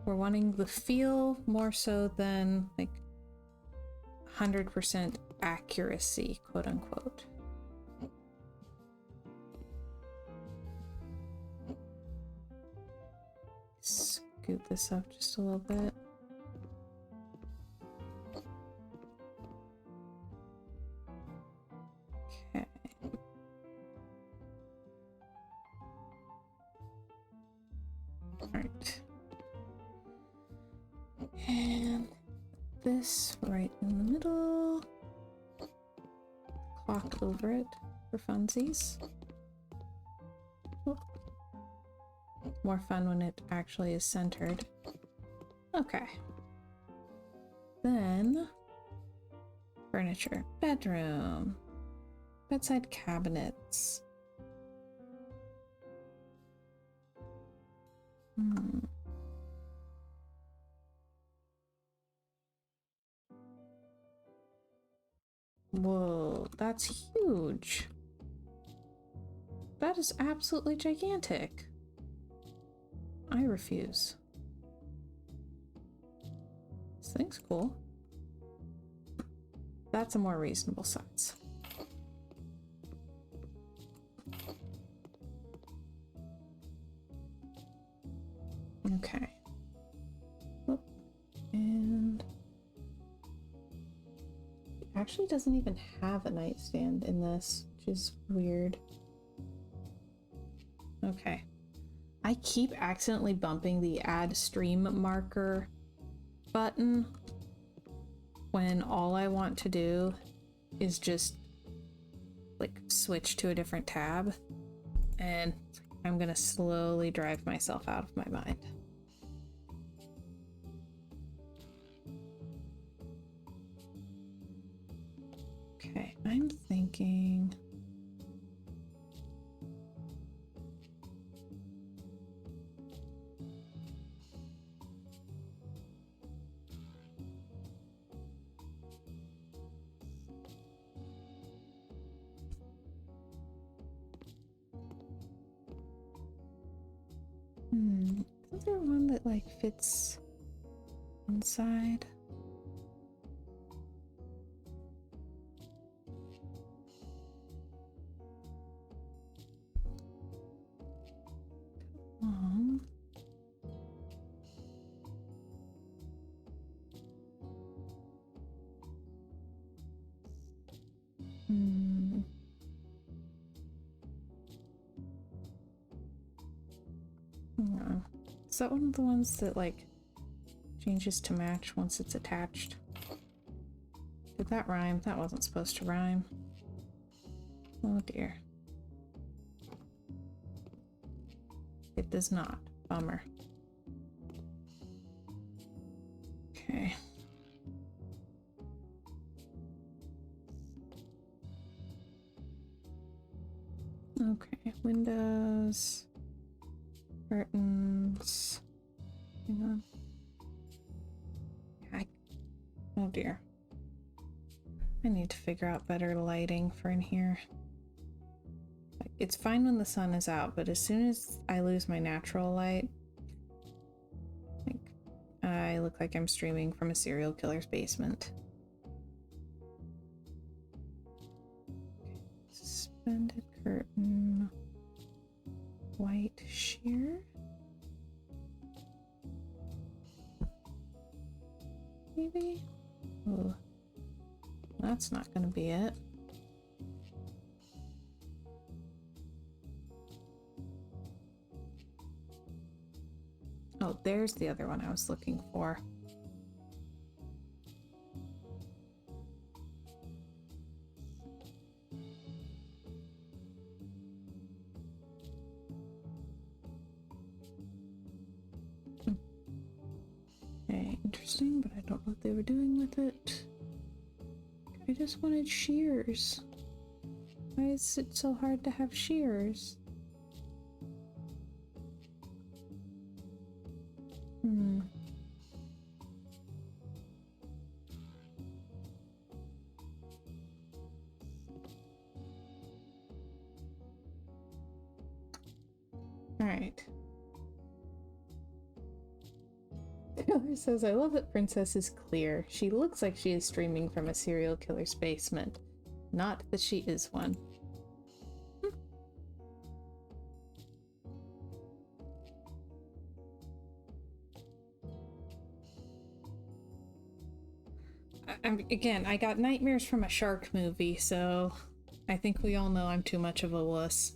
We're wanting the feel more so than like 100% accuracy, quote unquote. Scoot this up just a little bit. Okay. Alright. And this right in the middle. Clock over it for funsies. Whoop. More fun when it actually is centered. Okay. Then furniture. Bedroom. Bedside cabinets. Whoa, that's huge. That is absolutely gigantic. I refuse. This thing's cool. That's a more reasonable size. Okay. Whoop. And it actually doesn't even have a nightstand in this, which is weird. Okay. I keep accidentally bumping the add stream marker button when all I want to do is just like switch to a different tab, and I'm gonna slowly drive myself out of my mind. Okay, I'm thinking Is there one that like fits inside? Come on. Yeah. Is that one of the ones that like changes to match once it's attached? Did that rhyme? That wasn't supposed to rhyme. Oh dear. It does not. Bummer. Okay. Okay, windows, curtains. Hang on. Oh dear. I need to figure out better lighting for in here. It's fine when the sun is out, but as soon as I lose my natural light, I look like I'm streaming from a serial killer's basement. Suspended curtain. White sheer? Maybe? Oh, that's not gonna be it. Oh, there's the other one I was looking for. Okay, interesting, but I don't know what they were doing with it. I just wanted shears. Why is it so hard to have shears? Alright. Taylor says, I love that Princess is clear. She looks like she is streaming from a serial killer's basement. Not that she is one. Again, I got nightmares from a shark movie, so I think we all know I'm too much of a wuss.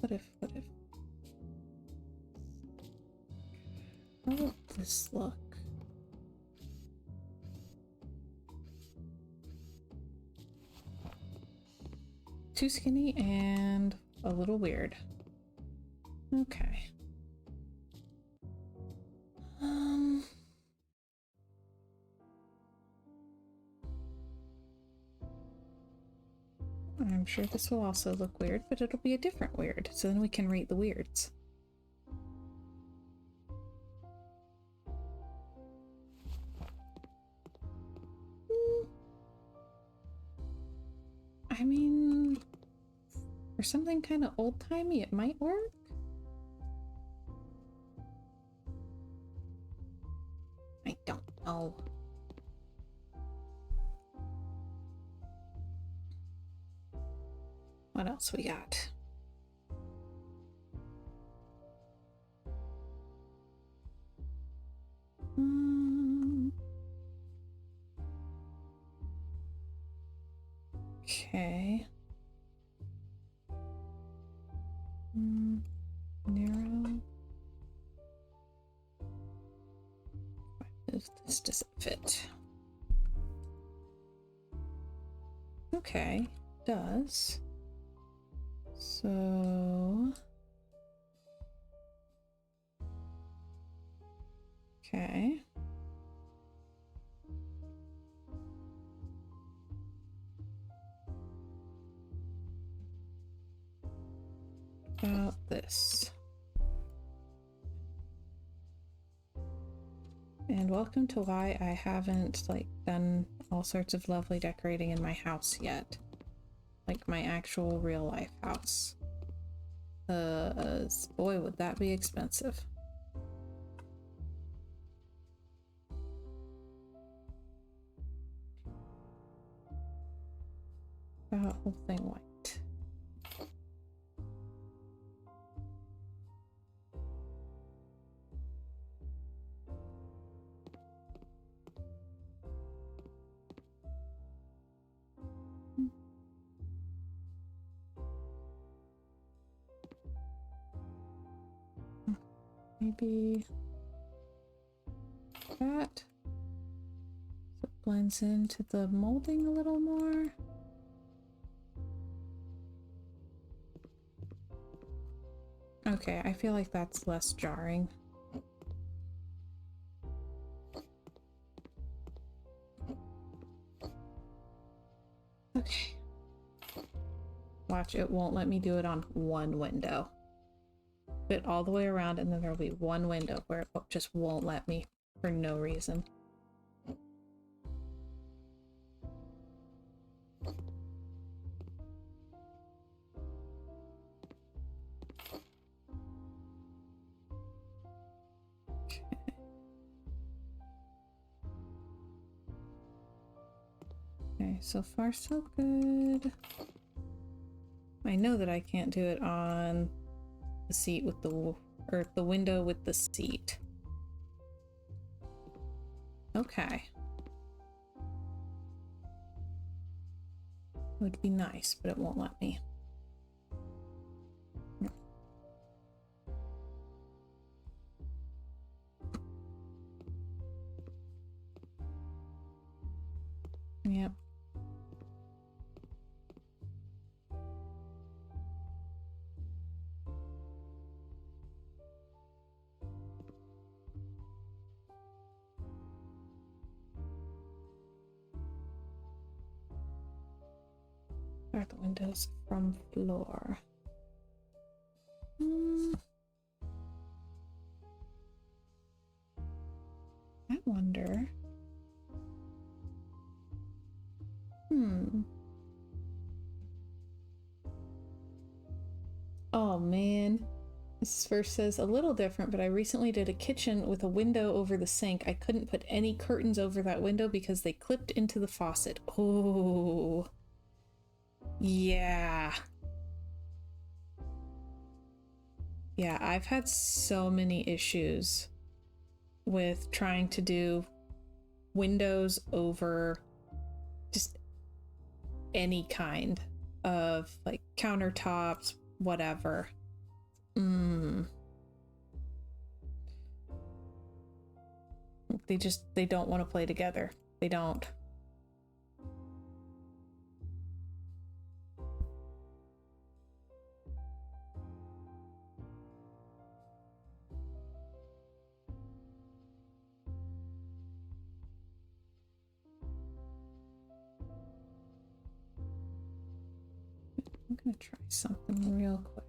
What if? How will this look? Too skinny and a little weird. Okay. I'm sure this will also look weird, but it'll be a different weird, so then we can rate the weirds. I mean, for something kind of old-timey, it might work. I don't know. What else we got? Okay. Narrow. If this doesn't fit. Okay, does. So... Okay. this. And welcome to why I haven't like done all sorts of lovely decorating in my house yet. Like my actual real life house. Boy, would that be expensive. The whole thing white. Maybe that, so it blends into the molding a little more. Okay, I feel like that's less jarring. Okay. Watch, it won't let me do it on one window. Fit all the way around, and then there'll be one window where it just won't let me for no reason. Okay, so far so good. I know that I can't do it on the seat with the, or the window with the seat. Okay. Would be nice, but it won't let me. No. Yep. Start the windows from floor. I wonder. Oh man. This first says a little different, but I recently did a kitchen with a window over the sink. I couldn't put any curtains over that window because they clipped into the faucet. Oh. Yeah. Yeah, I've had so many issues with trying to do windows over just any kind of like countertops, whatever. They don't want to play together. They don't. I'm gonna try something real quick.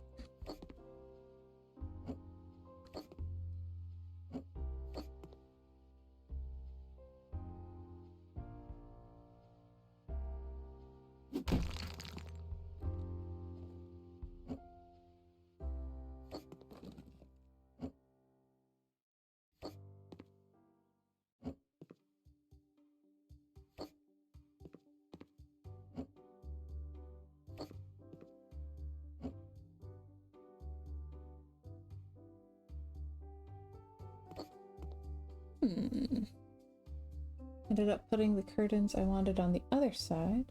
Ended up putting the curtains I wanted on the other side,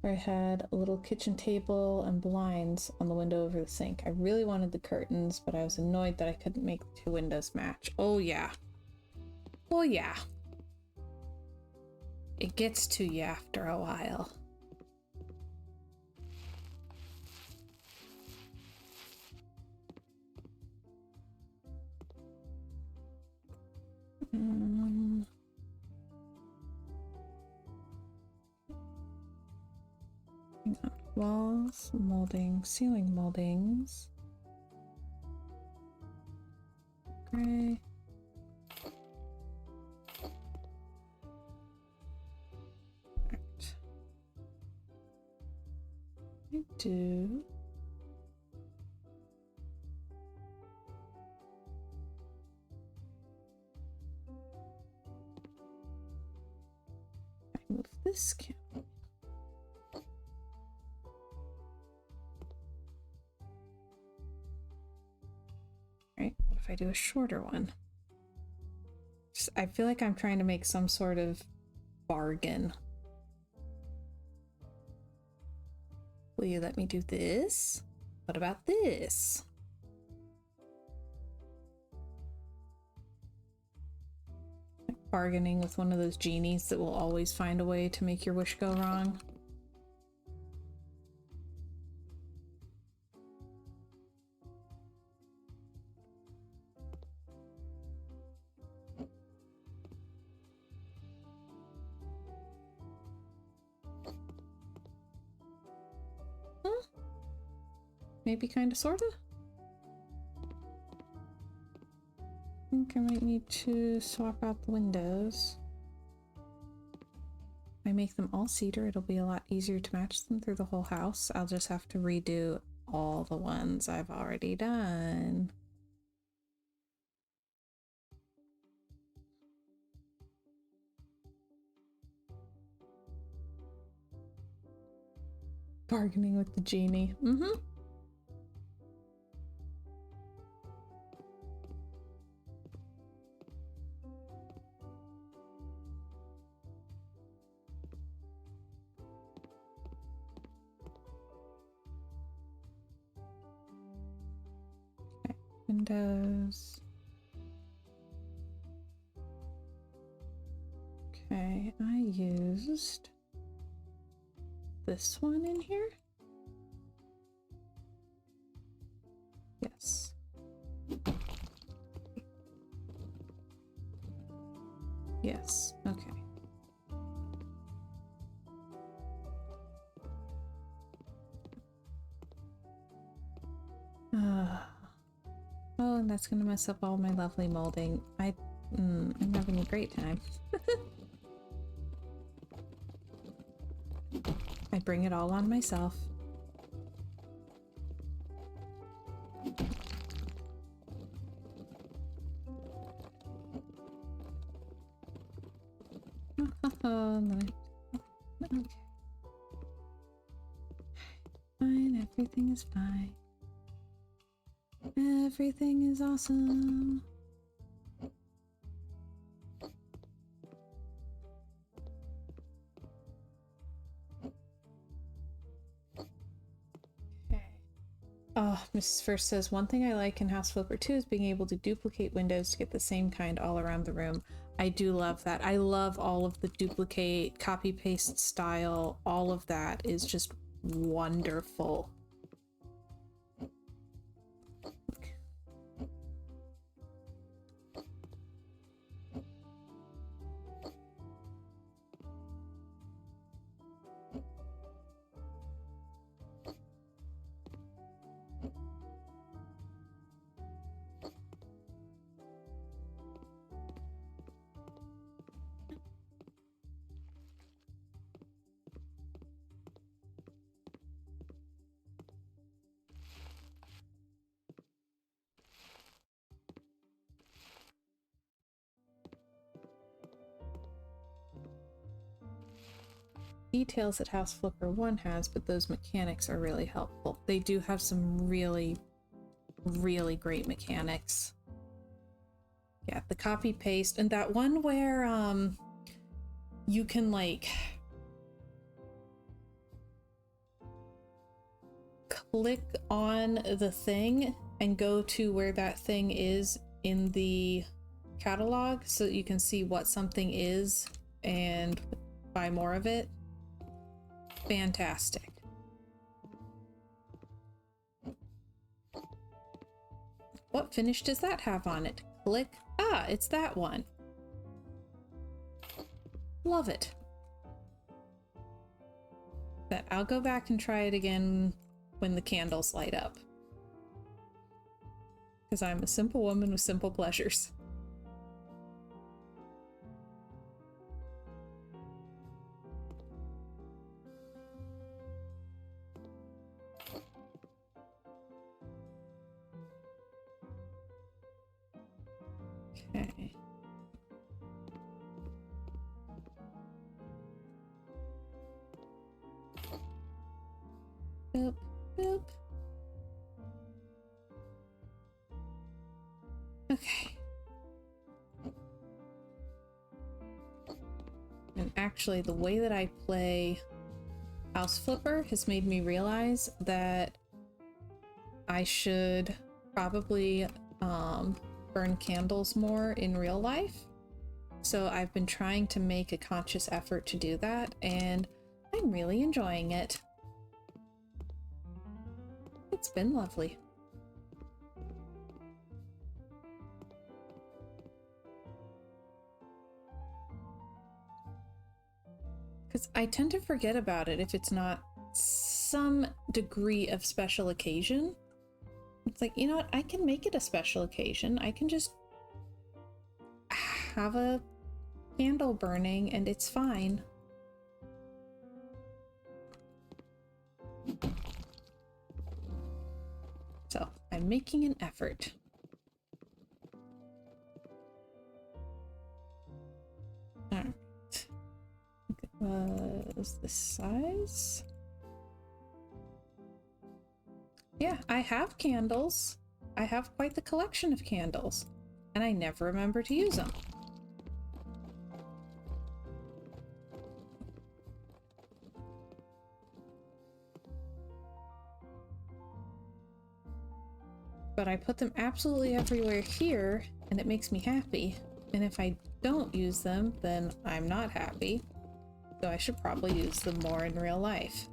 where I had a little kitchen table and blinds on the window over the sink. I really wanted the curtains, but I was annoyed that I couldn't make the two windows match. Oh yeah. Oh yeah. It gets to you after a while. Walls, molding, ceiling moldings. tray. Right. I do. I move this candle. Right, what if I do a shorter one? I feel like I'm trying to make some sort of bargain. Will you let me do this? What about this? Like bargaining with one of those genies that will always find a way to make your wish go wrong. Maybe kinda sorta? I think I might need to swap out the windows. If I make them all cedar, it'll be a lot easier to match them through the whole house. I'll just have to redo all the ones I've already done. Bargaining with the genie. Mm-hmm. Okay, windows. Okay, I used this one in here? Yes. Yes, okay. Oh, and that's gonna mess up all my lovely molding. I'm having a great time. I bring it all on myself. Okay. Fine, everything is fine. Everything is awesome. Mrs. First says, one thing I like in House Flipper 2 is being able to duplicate windows to get the same kind all around the room. I do love that. I love all of the duplicate, copy-paste style. All of that is just wonderful. Details that House Flipper 1 has, but those mechanics are really helpful. They do have some really, really great mechanics. Yeah, the copy paste and that one where you can like click on the thing and go to where that thing is in the catalog so that you can see what something is and buy more of it. Fantastic. What finish does that have on it? Click. Ah, it's that one. Love it. But I'll go back and try it again when the candles light up. because I'm a simple woman with simple pleasures. Okay. Boop, boop. Okay. And actually, the way that I play House Flipper has made me realize that I should probably burn candles more in real life. So I've been trying to make a conscious effort to do that, and I'm really enjoying it. It's been lovely. Because I tend to forget about it if it's not some degree of special occasion. It's like, you know what? I can make it a special occasion. I can just have a candle burning and it's fine. So I'm making an effort. Alright. It was this size? Yeah, I have candles. I have quite the collection of candles, and I never remember to use them. But I put them absolutely everywhere here, and it makes me happy. And if I don't use them, then I'm not happy. So I should probably use them more in real life.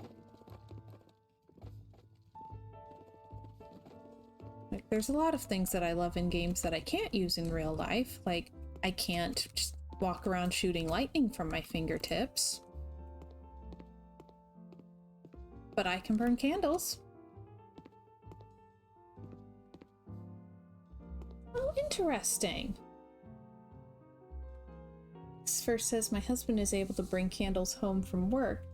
Like, there's a lot of things that I love in games that I can't use in real life. Like, I can't just walk around shooting lightning from my fingertips. But I can burn candles. Oh, interesting. This first says my husband is able to bring candles home from work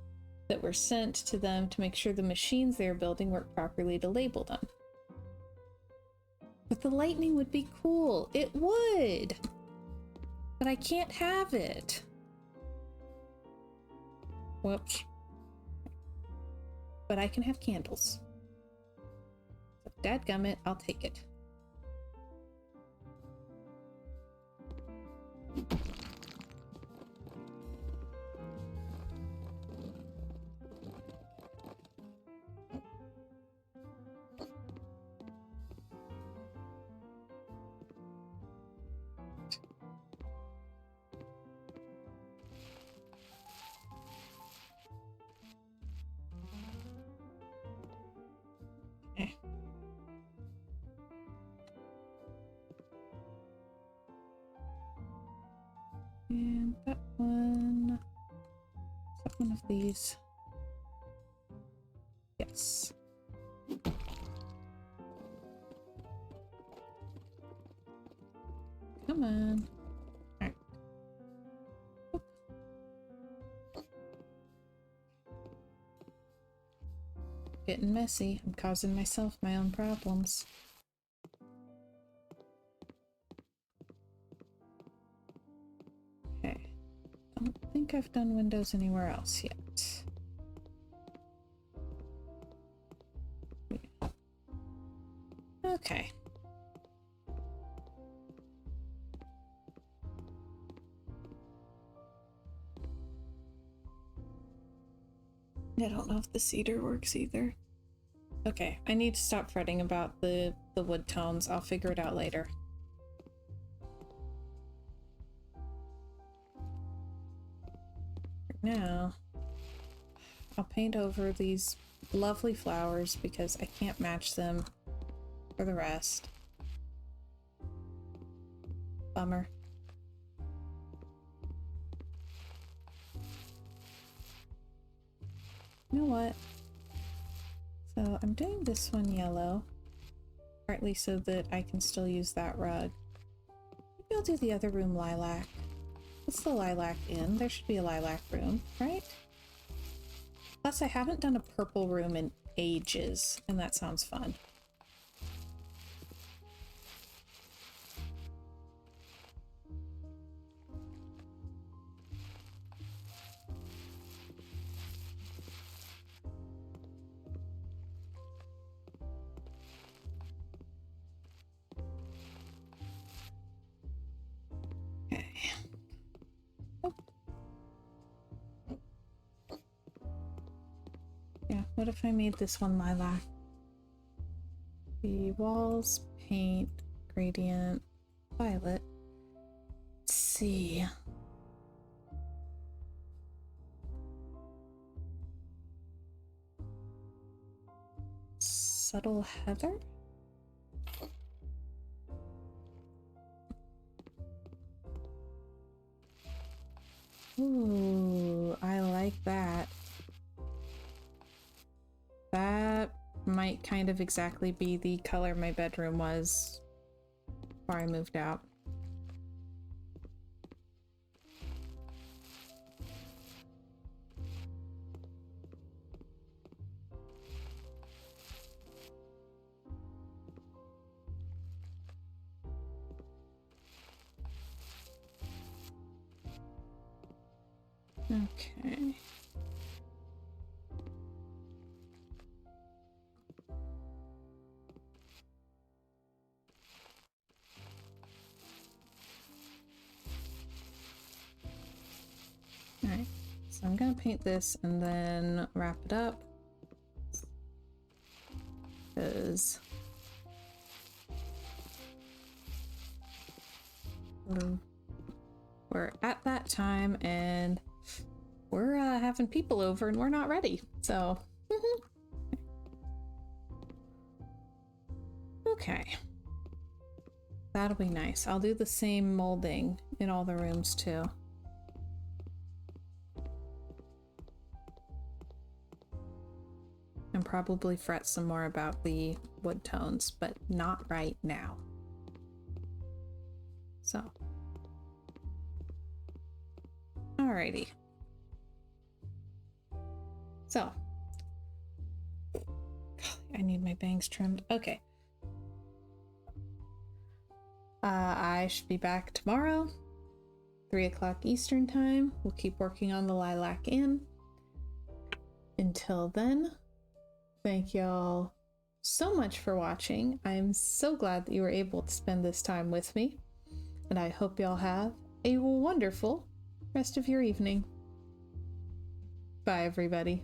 that were sent to them to make sure the machines they're building work properly to label them. But the lightning would be cool. It would. But I can't have it. Whoops. But I can have candles. So, dadgummit, I'll take it. And that one... Is that one of these? Yes. Come on. Alright. Getting messy. I'm causing myself my own problems. Okay. I don't think I've done windows anywhere else yet. Okay. I don't know if the cedar works either. Okay, I need to stop fretting about the wood tones. I'll figure it out later. Now, I'll paint over these lovely flowers because I can't match them for the rest. Bummer. You know what? So I'm doing this one yellow. partly so that I can still use that rug. Maybe I'll do the other room lilac. What's the lilac in? There should be a lilac room, right? Plus, I haven't done a purple room in ages, and that sounds fun. What if I made this one lilac? The walls, paint, gradient, violet. Let's see. Subtle heather? Ooh, I like that. That might kind of exactly be the color my bedroom was before I moved out. Okay. Alright, so I'm gonna paint this and then wrap it up. Because we're at that time and we're having people over and we're not ready, so okay, that'll be nice. I'll do the same molding in all the rooms too. And probably fret some more about the wood tones, but not right now. So alrighty. So I need my bangs trimmed. Okay. I should be back tomorrow, 3 o'clock Eastern time. We'll keep working on the lilac inn. Until then, thank y'all so much for watching. I am so glad that you were able to spend this time with me, and I hope y'all have a wonderful rest of your evening. Bye, everybody.